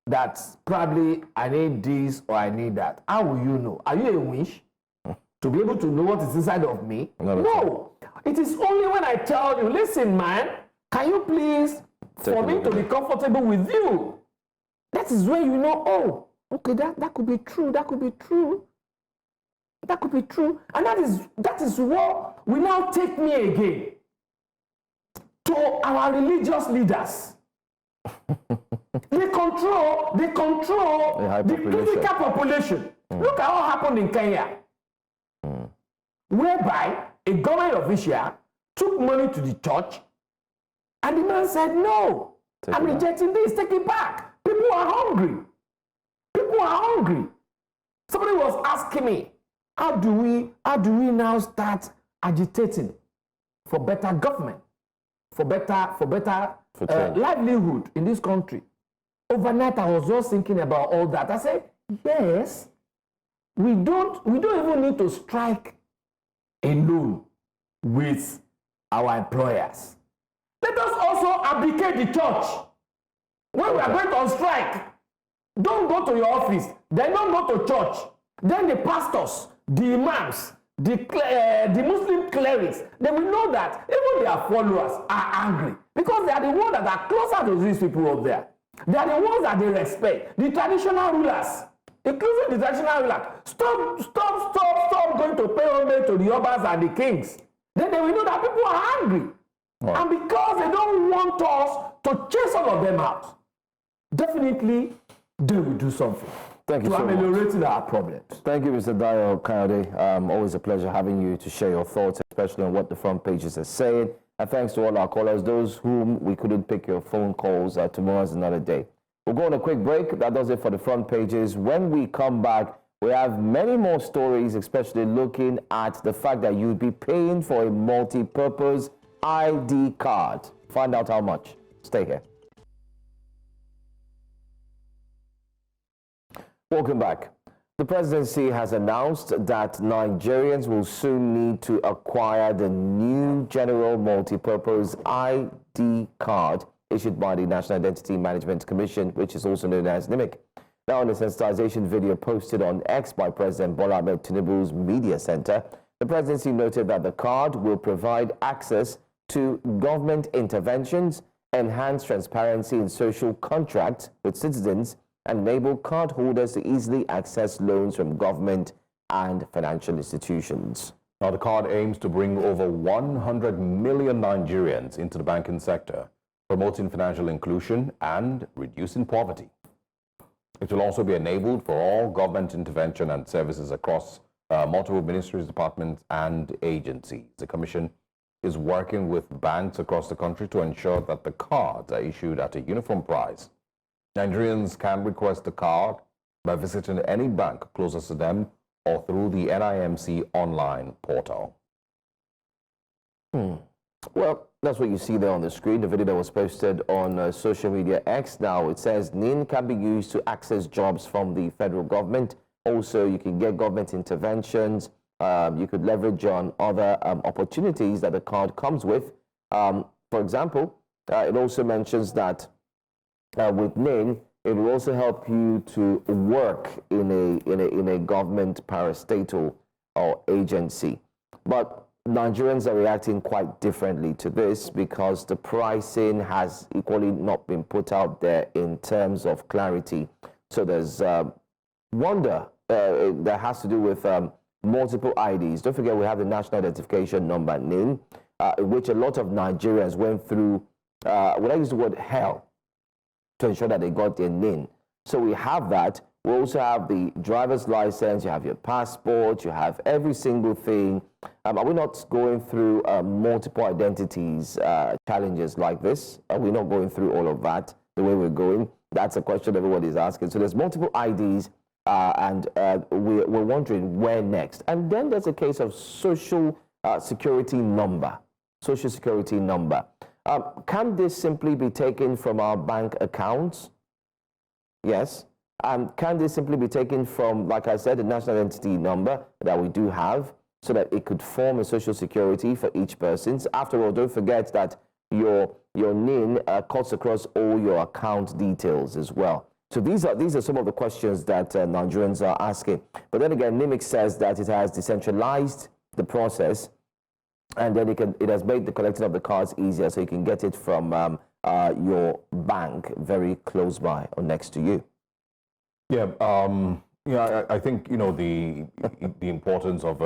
that probably I need this or I need that, how will you know? Are you a wish to be able to know what is inside of me? No. It is only when I tell you, listen, man, can you please, for me to be comfortable with you? That is when you know, oh, okay, that could be true, that could be true. That could be true. And that is what will now take me again to our religious leaders. They control the critical population. Look at what happened in Kenya. Whereby a government official took money to the church and the man said, no, I'm rejecting this, take it back. People are hungry. People are hungry. Somebody was asking me, how do we now start agitating for better government, for better livelihood in this country? Overnight, I was just thinking about all that. I said, yes, we don't even need to strike alone with our employers. Let us also abdicate the church. When we are going on strike, don't go to your office, then don't go to church. Then the pastors, the imams, the Muslim clerics, they will know that even their followers are angry because they are the ones that are closer to these people up there. They are the ones that they respect. The traditional rulers, including the traditional rulers, stop going to pay homage to the Obas and the kings. Then they will know that people are angry. Wow. And because they don't want us to chase all of them out, definitely they will do something. Thank you to so ameliorating our problems. Thank you, Mr. Dayo Kayode. Always a pleasure having you to share your thoughts, especially on what the front pages are saying. And thanks to all our callers, those whom we couldn't pick your phone calls. Tomorrow's another day. We'll go on a quick break. That does it for the front pages. When we come back, we have many more stories, especially looking at the fact that you'll be paying for a multi-purpose ID card. Find out how much. Stay here. Welcome back. The presidency has announced that Nigerians will soon need to acquire the new General Multi-Purpose ID card issued by the National Identity Management Commission, which is also known as NIMC. Now, in a sensitization video posted on X by President Bola Ahmed Tinubu's media center, the presidency noted that the card will provide access to government interventions, enhance transparency in social contracts with citizens, and enable cardholders to easily access loans from government and financial institutions. Now, the card aims to bring over 100 million Nigerians into the banking sector, promoting financial inclusion and reducing poverty. It will also be enabled for all government intervention and services across multiple ministries, departments, and agencies. The Commission is working with banks across the country to ensure that the cards are issued at a uniform price. Nigerians can request the card by visiting any bank closest to them or through the NIMC online portal. Well, that's what you see there on the screen, the video that was posted on social media X. Now, it says NIN can be used to access jobs from the federal government. Also, you can get government interventions. You could leverage on other opportunities that the card comes with. For example, it also mentions that with NIN, it will also help you to work in a government parastatal or agency. But Nigerians are reacting quite differently to this because the pricing has equally not been put out there in terms of clarity. So there's wonder that has to do with multiple IDs. Don't forget we have the National Identification Number, NIN, which a lot of Nigerians went through, when I use the word hell, to ensure that they got their NIN. So we have that, We also have the driver's license, you have your passport, you have every single thing. Are we not going through multiple identities challenges like this? Are we not going through all of that the way we're going? That's a question everybody's asking. So there's multiple IDs, and we're wondering where next. And then there's a case of social security number. Social security number. Can this simply be taken from our bank accounts? Yes. Can this simply be taken from, like I said, the national identity number that we do have, so that it could form a social security for each person? After all, don't forget that your NIN cuts across all your account details as well. So these are some of the questions that Nigerians are asking. But then again, NIMIC says that it has decentralized the process, and then it has made the collecting of the cards easier, so you can get it from your bank very close by or next to you. Yeah, I think the importance of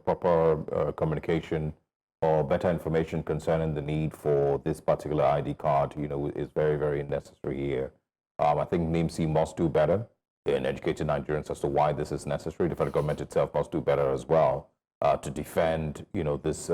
proper communication or better information concerning the need for this particular ID card is very, very necessary here. I think NIMC must do better in educating Nigerians as to why this is necessary. The federal government itself must do better as well to defend this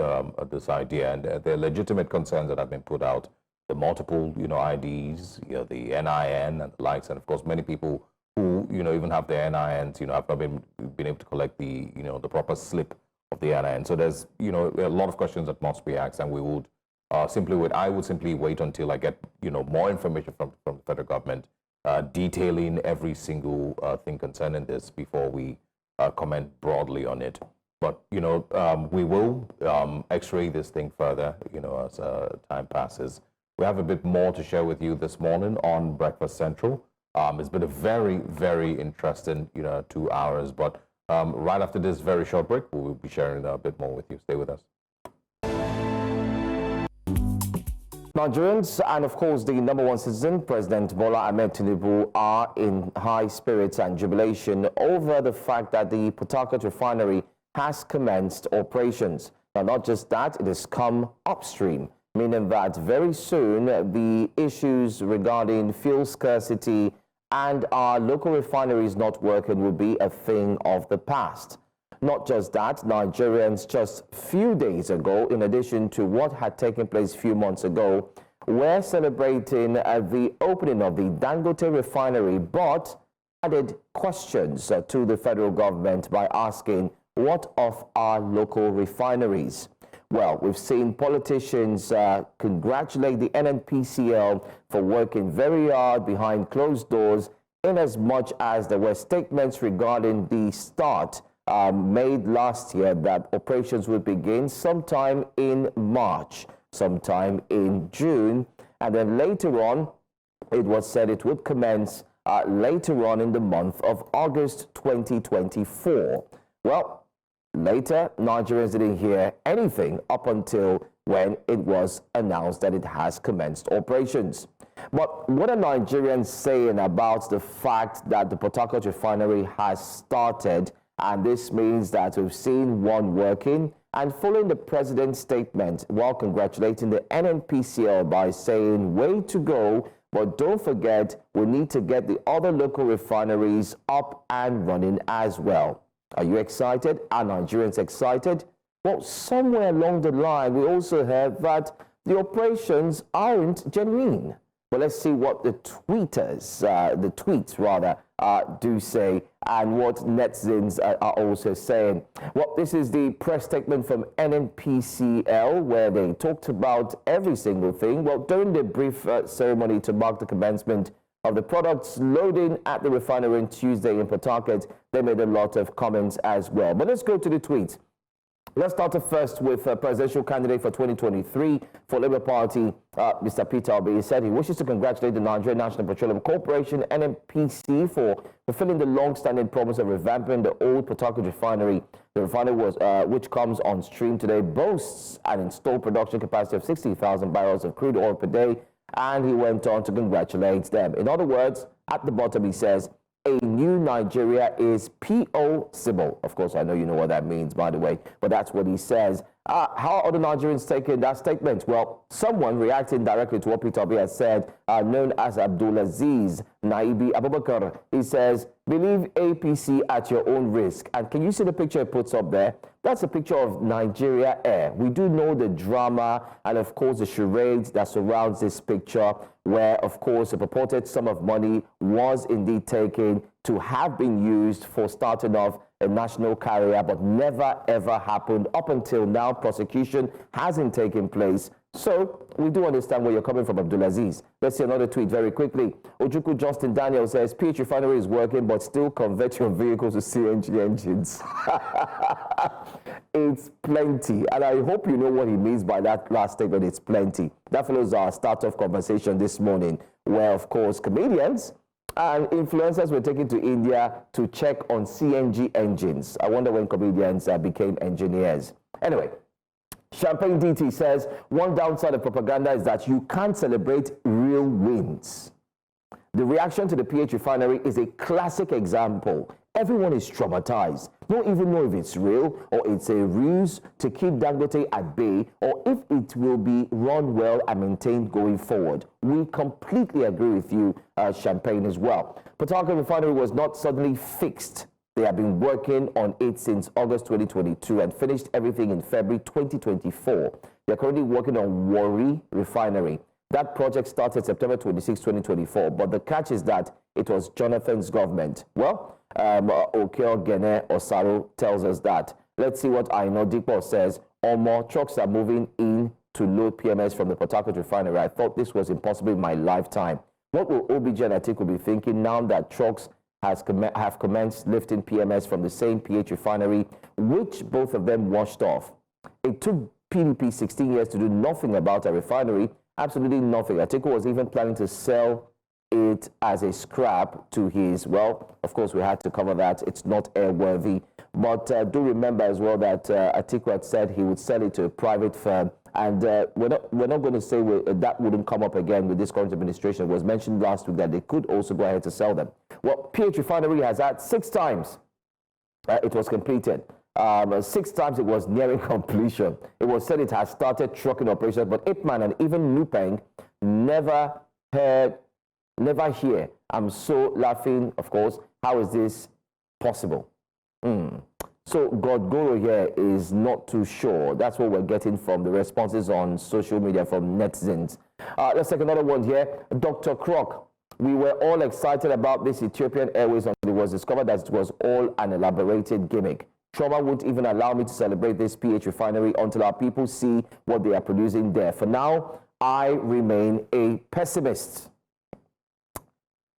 idea, and there are legitimate concerns that have been put out. The multiple IDs, the NIN and the likes, and of course many people who even have their NINs, have not been able to collect the proper slip of the NIN. So there's a lot of questions that must be asked, and we would I would simply wait until I get more information from the federal government detailing every single thing concerning this before we comment broadly on it. But we will X-ray this thing further as time passes. We have a bit more to share with you this morning on Breakfast Central. It's been a very, very interesting 2 hours, but right after this very short break, we will be sharing a bit more with you. Stay with us. Nigerians and, of course, the number one citizen, President Bola Ahmed Tinubu, are in high spirits and jubilation over the fact that the Polytechnics refinery has commenced operations. Now, not just that, it has come upstream, meaning that very soon the issues regarding fuel scarcity and our local refineries not working will be a thing of the past. Not just that, Nigerians just a few days ago, in addition to what had taken place a few months ago, were celebrating the opening of the Dangote refinery, but added questions to the federal government by asking, what of our local refineries? Well, we've seen politicians congratulate the NNPCL for working very hard behind closed doors, in as much as there were statements regarding the start made last year that operations would begin sometime in March, sometime in June, and then later on, it was said it would commence later on in the month of August 2024. Well, later, Nigerians didn't hear anything up until when it was announced that it has commenced operations. But what are Nigerians saying about the fact that the Polytechnics refinery has started? And this means that we've seen one working, and following the president's statement, while congratulating the NNPCL by saying, way to go, but don't forget, we need to get the other local refineries up and running as well. Are you excited? Are Nigerians excited? Well, somewhere along the line, we also heard that the operations aren't genuine. Well, let's see what the tweets do say, and what netizens are also saying. Well, this is the press statement from NNPCL, where they talked about every single thing. Well, during the brief ceremony to mark the commencement of the products loading at the refinery on Tuesday in Pawtucket, they made a lot of comments as well. But let's go to the tweets. Let's start first with presidential candidate for 2023 for Labour Party, Mr. Peter Obi. He said he wishes to congratulate the Nigerian National Petroleum Corporation, NNPC, for fulfilling the long-standing promise of revamping the old Polytechnics refinery. The refinery, which comes on stream today, boasts an installed production capacity of 60,000 barrels of crude oil per day, and he went on to congratulate them. In other words, at the bottom he says, a new Nigeria is possible. Of course, I know you know what that means, by the way, but that's what he says. How are the Nigerians taking that statement? Well, someone reacting directly to what Peter Obi has said, known as Abdulaziz Naibi Abubakar, he says, Believe APC at your own risk. And can you see the picture it puts up there? That's a picture of Nigeria Air. We do know the drama and, of course, the charades that surrounds this picture, where, of course, a purported sum of money was indeed taken to have been used for starting off a national carrier, but never, ever happened. Up until now, prosecution hasn't taken place. So we do understand where you're coming from, Abdulaziz. Let's see another tweet very quickly. Ojukwu Justin Daniel says, PH refinery is working, but still convert your vehicles to CNG engines. It's plenty. And I hope you know what he means by that last statement, it's plenty. That follows our start-off conversation this morning, where, of course, comedians and influencers were taken to India to check on CNG engines. I wonder when comedians became engineers. Anyway, Champagne DT says, one downside of propaganda is that you can't celebrate real wins. The reaction to the PH refinery is a classic example. Everyone is traumatized. Don't even know if it's real or it's a ruse to keep Dangote at bay or if it will be run well and maintained going forward. We completely agree with you, Champagne, as well. Port Harcourt refinery was not suddenly fixed. They have been working on it since August 2022 and finished everything in February 2024. They're currently working on Warri Refinery. That project started September 26, 2024, but the catch is that it was Jonathan's government. Well, Okeo Gene Osaro tells us that. Let's see what Aino Dipo says. More trucks are moving in to load PMS from the Port Harcourt refinery. I thought this was impossible in my lifetime. What will OBJ and Atiku be thinking now that trucks have commenced lifting PMS from the same PH refinery, which both of them washed off? It took PDP 16 years to do nothing about a refinery, absolutely nothing. Atiku was even planning to sell it as a scrap to his, well, of course we had to cover that, it's not airworthy, but do remember as well that Atiku had said he would sell it to a private firm, and we're not going to say that wouldn't come up again with this current administration. It was mentioned last week that they could also go ahead to sell them. Well, PH refinery has had 6 times it was completed. 6 times it was nearing completion. It was said it has started trucking operations, but Ipman and even Nupeng never hear. I'm so laughing, of course. How is this possible? So Godgoro here is not too sure. That's what we're getting from the responses on social media from netizens. Let's take another one here. Dr. Krok, we were all excited about this Ethiopian Airways until it was discovered that it was all an elaborated gimmick. Trauma won't even allow me to celebrate this PH refinery until our people see what they are producing there. For now, I remain a pessimist.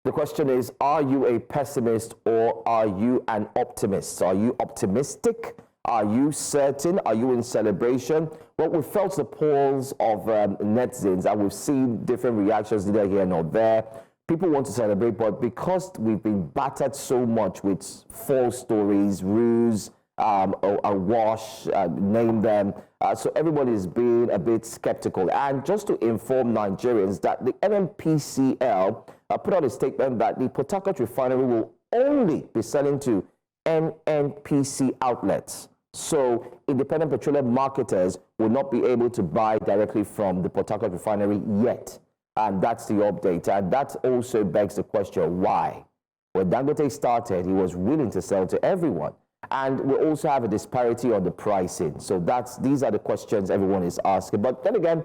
The question is, are you a pessimist or are you an optimist? Are you optimistic? Are you certain? Are you in celebration? Well, we felt the polls of netizens and we've seen different reactions neither here nor there. People want to celebrate, but because we've been battered so much with false stories, ruse, a wash, name them. So everyone is being a bit skeptical. And just to inform Nigerians that the NNPCL put out a statement that the Port Harcourt refinery will only be selling to NNPC outlets. So independent petroleum marketers will not be able to buy directly from the Port Harcourt refinery yet. And that's the update. And that also begs the question, why? When Dangote started, he was willing to sell to everyone. And we also have a disparity on the pricing. So these are the questions everyone is asking. But then again,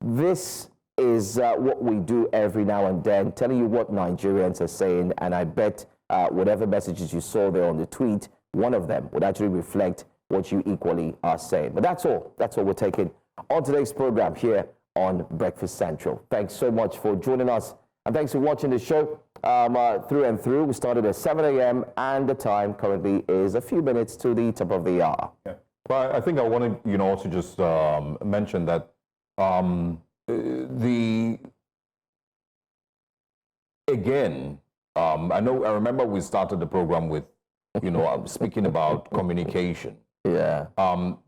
this is what we do every now and then, telling you what Nigerians are saying. And I bet whatever messages you saw there on the tweet, one of them would actually reflect what you equally are saying. But that's all. That's all we're taking on today's program here on Breakfast Central. Thanks so much for joining us. And thanks for watching the show through and through. We started at 7 a.m. and the time currently is a few minutes to the top of the hour. Yeah. But I think I wanted, also just mention that I remember we started the program with, speaking about communication. Yeah.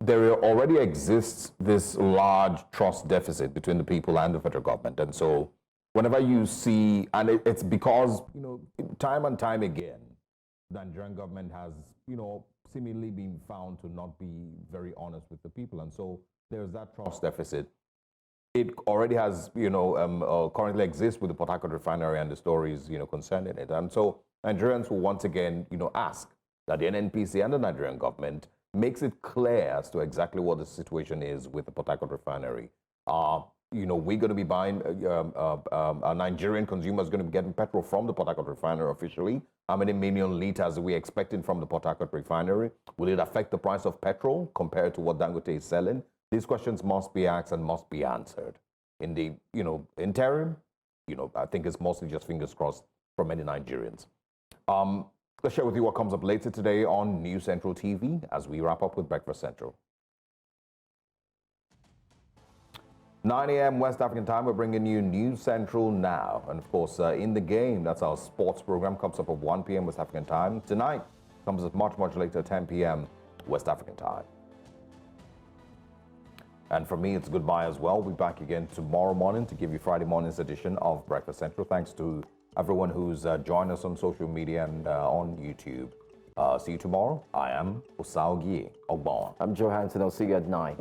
There already exists this large trust deficit between the people and the federal government. And so whenever you see, and it's because, time and time again, the Nigerian government has, seemingly been found to not be very honest with the people. And so there's that trust deficit. It already has, currently exists with the Port Harcourt refinery and the stories, concerning it. And so Nigerians will once again, ask that the NNPC and the Nigerian government makes it clear as to exactly what the situation is with the Port Harcourt refinery. We're going to be buying, Nigerian consumers going to be getting petrol from the Port Harcourt refinery officially. How many million liters are we expecting from the Port Harcourt refinery? Will it affect the price of petrol compared to what Dangote is selling? These questions must be asked and must be answered. In the, interim, I think it's mostly just fingers crossed for many Nigerians. Let's share with you what comes up later today on News Central TV as we wrap up with Breakfast Central. 9 a.m. West African time, we're bringing you News Central now. And of course, In the Game, that's our sports program, comes up at 1 p.m. West African time. Tonight, comes up much, much later, 10 p.m. West African time. And for me, it's goodbye as well. We'll be back again tomorrow morning to give you Friday morning's edition of Breakfast Central. Thanks to everyone who's joined us on social media and on YouTube. See you tomorrow. I am Osaogie Ogbon. I'm Joe Hanson. I'll see you at 9.